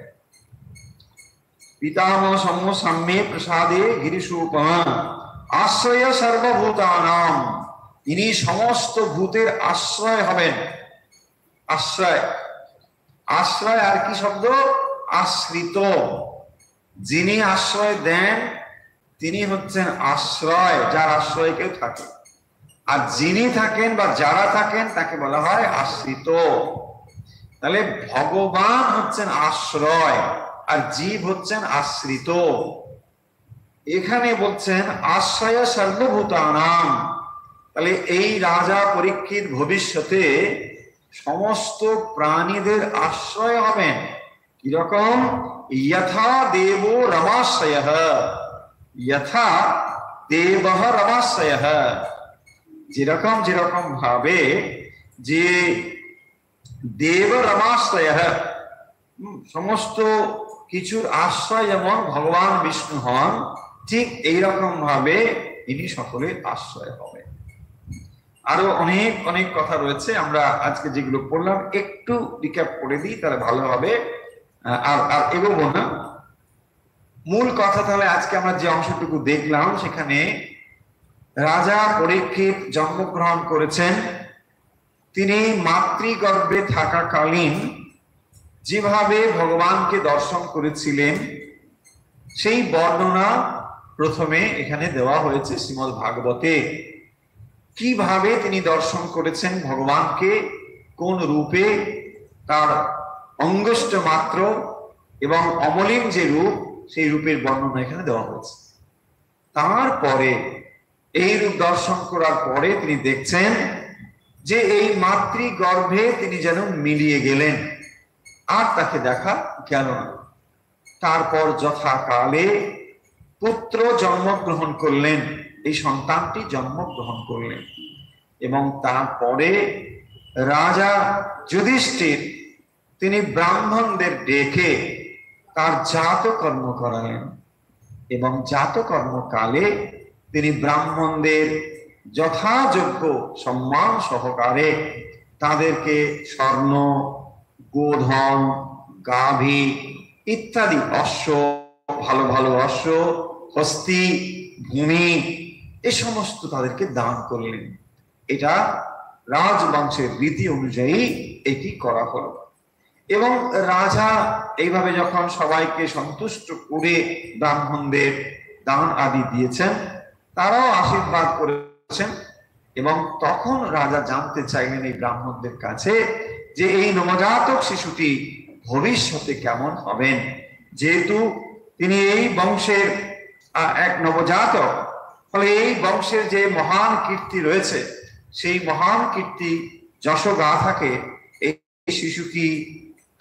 পিতামহ সম সাম্যে প্রসাদে গিরিশোপমা, আশ্রয় সর্বভূতানাম, ইনি সমস্ত ভূতের আশ্রয় হবেন। আশ্রয়, আশ্রয় আর কি শব্দ? আশ্রিত। যিনি আশ্রয় দেন তিনি হচ্ছেন আশ্রয়, যার আশ্রয় কেউ থাকে। আর যিনি থাকেন বা যারা থাকেন তাকে বলা হয় আশ্রিত। তাহলে ভগবান হচ্ছেন আশ্রয় আর জীব হচ্ছেন আশ্রিত। এখানে বলছেন আশ্রয় সর্বভূতানাম। তাহলে এই রাজা পরীক্ষিত ভবিষ্যতে সমস্ত প্রাণীদের আশ্রয় হবেন। কিরকম? যথা দেব রমাশ্রয়, যথা দেব রমাশ্রয়, যেরকম যেরকম ভাবে যে দেব রমাশ্রয়, সমস্ত কিছুর আশ্রয় যেমন ভগবান বিষ্ণু হন, ঠিক এইরকম ভাবে ইনি সকলের আশ্রয় হবে। আরো অনেক অনেক কথা রয়েছে, আমরা আজকে যেগুলো পড়লাম একটু রিক্যাপ করে দিই, তাহলে ভালো হবে। আর এগোবো না, মূল কথা তাহলে আজকে আমরা যে অংশটুকু দেখলাম, সেখানে রাজা পরীক্ষিত জন্মগ্রহণ করেছেন। তিনি মাতৃগর্ভে থাকাকালীন যেভাবে ভগবানকে দর্শন করেছিলেন সেই বর্ণনা প্রথমে এখানে দেওয়া হয়েছে শ্রীমদ্ ভাগবতে। কিভাবে তিনি দর্শন করেছেন ভগবানকে, কোন রূপে, তার অঙ্গুষ্ঠ মাত্র এবং অমলিন যে রূপ, সেই রূপের বর্ণনা এখানে দেওয়া হয়েছে। তারপরে এই রূপ দর্শন করার পরে তিনি দেখছেন যে এই মাতৃগর্ভে তিনি যেন মিলিয়ে গেলেন, আর তাকে দেখা গেল না। তারপর যথাকালে পুত্র জন্মগ্রহণ করলেন, এই সন্তানটি জন্মগ্রহণ করলেন, এবং তারপরে রাজা যুধিষ্ঠির তিনি ব্রাহ্মণদের ডেকে তার জাতকর্ম করালেন, এবং জাতকর্মকালে তিনি ব্রাহ্মণদের যথাযোগ্য সম্মান সহকারে তাদেরকে স্বর্ণ, গোধন, গাভী ইত্যাদি অশ্ব, ভালো ভালো অশ্ব, হস্তি, ভূমি এ সমস্ত তাদেরকে দান করলেন। এটা রাজবংশের রীতি অনুযায়ী এটি করা হলো। এবং রাজা এইভাবে যখন সবাইকে সন্তুষ্ট করে ব্রাহ্মণদের দান আদি দিয়েছেন, তারাও আশীর্বাদ করেছেন। এবং তখন রাজা জানতে চাইলেন এই ব্রাহ্মণদের কাছে যে এই নবজাতক শিশুটি ভবিষ্যতে কেমন হবেন, যেহেতু তিনি এই বংশের এক নবজাতক, ফলে এই বংশের যে মহান কীর্তি রয়েছে সেই মহান কীর্তি যশগাথাকে এই শিশু কি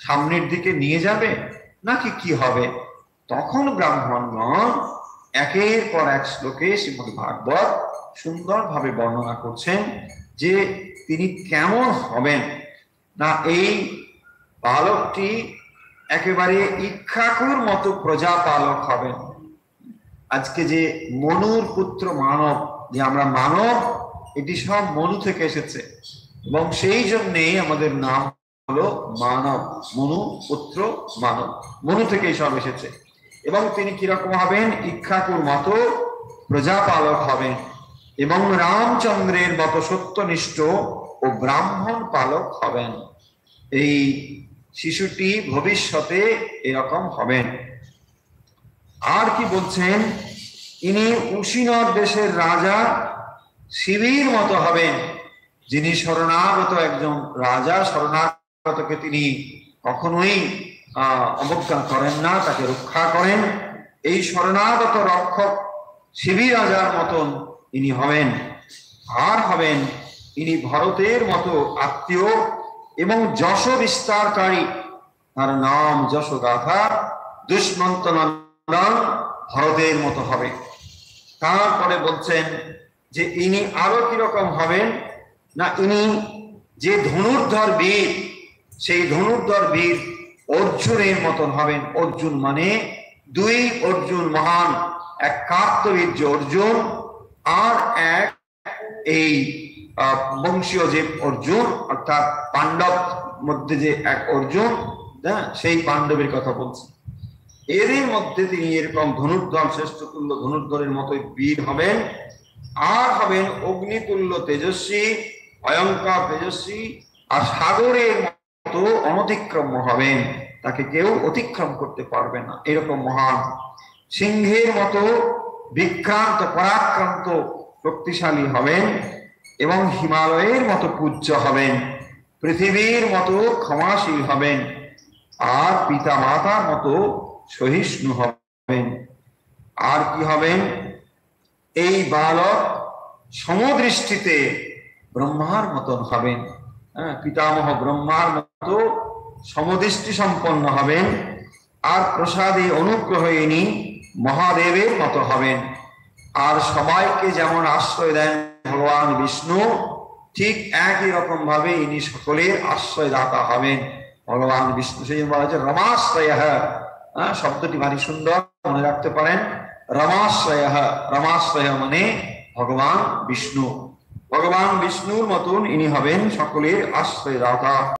সামনের দিকে নিয়ে যাবে নাকি কি হবে? তখন ব্রাহ্মণগণ একের পর এক শ্লোকে শ্রীমদ্ ভাগবত সুন্দরভাবে বর্ণনা করছেন যে তিনি কেমন হবেন। না, এই বালকটি একেবারে ইক্ষ্বাকুর মতো প্রজাপালক হবেন। আজকে যে মনুর পুত্র মানব, যে আমরা মানব, এটি সব মনু থেকে এসেছে এবং সেই জন্যেই আমাদের নাম হলো মানব। মনু পুত্র মানব, মনু থেকেই সব এসেছে। এবং তিনি কিরকম হবেন? ইক্ষ্বাকুর মতো প্রজাপালক হবেন এবং রামচন্দ্রের মতো সত্যনিষ্ঠ ও ব্রাহ্মণ পালক হবেন। এই শিশুটি ভবিষ্যতে এরকম হবেন। আর কি বলছেন? ইনি উশিনর দেশের রাজা শিবির মতো হবেন, যিনি শরণাগত একজন রাজা। শরণাগতকে তিনি কখনোই অবজ্ঞা করেন না, তাকে রক্ষা করেন। এই শরণাগত রক্ষক শিবির রাজার মতন ইনি হবেন। আর হবেন ইনি ভরতের মতো আত্মীয় এবং যশ বিস্তারকারী। তার নাম যশগাথা, দুষ্মন্ত নন্দন ভরতের মতো হবে। তারপরে বলছেন যে ইনি আরো কিরকম হবেন? না, ইনি যে ধনুর্ধর বীর, সেই ধনুর্ধর বীর অর্জুনের মতন হবেন। অর্জুন মানে দুই অর্জুন মহান, এক কার্তবীর্য অর্জুন আর এক এই বংশীয় যে অর্জুন, অর্থাৎ পাণ্ডব মধ্যে যে এক অর্জুন, সেই পাণ্ডবের কথা বলছি। এরই মধ্যে তিনি এরকম ধনুর্ধর, শ্রেষ্ঠতুল্য ধনুর্ধরের মতো বীর হবেন। আর হবেন অগ্নিতুল্য তেজস্বী, ভয়ঙ্কর তেজস্বী, আর সাগরের মতো অনতিক্রম্য হবেন, তাকে কেউ অতিক্রম করতে পারবে না, এরকম মহান। সিংহের মতো বিক্রান্ত পরাক্রান্ত শক্তিশালী হবেন এবং হিমালয়ের মতো পূজ্য হবেন, পৃথিবীর মতো ক্ষমাশীল হবেন, আর পিতা মাতার মতো সহিষ্ণু হবেন। আর কি হবেন? এই বালক সমদৃষ্টিতে ব্রহ্মার মতন হবেন। পিতামহ ব্রহ্মার মতো সমদৃষ্টি সম্পন্ন হবেন। আর প্রসাদে অনুগ্রহ ইনি মহাদেবের মতো হবেন। আর সবাইকে যেমন আশ্রয় দেন ভগবান বিষ্ণু, ঠিক একই রকম ভাবে ইনি সকলের আশ্রয়দাতা হবেন ভগবান বিষ্ণু। সেই জন্য বলা হচ্ছে রমাশ্রয়। শব্দটি ভারী সুন্দর, মনে রাখতে পারেন। রমাশ্রয়, রমাশ্রয় মানে ভগবান বিষ্ণু। ভগবান বিষ্ণুর মতন ইনি হবেন সকলের আশ্রয়দাতা।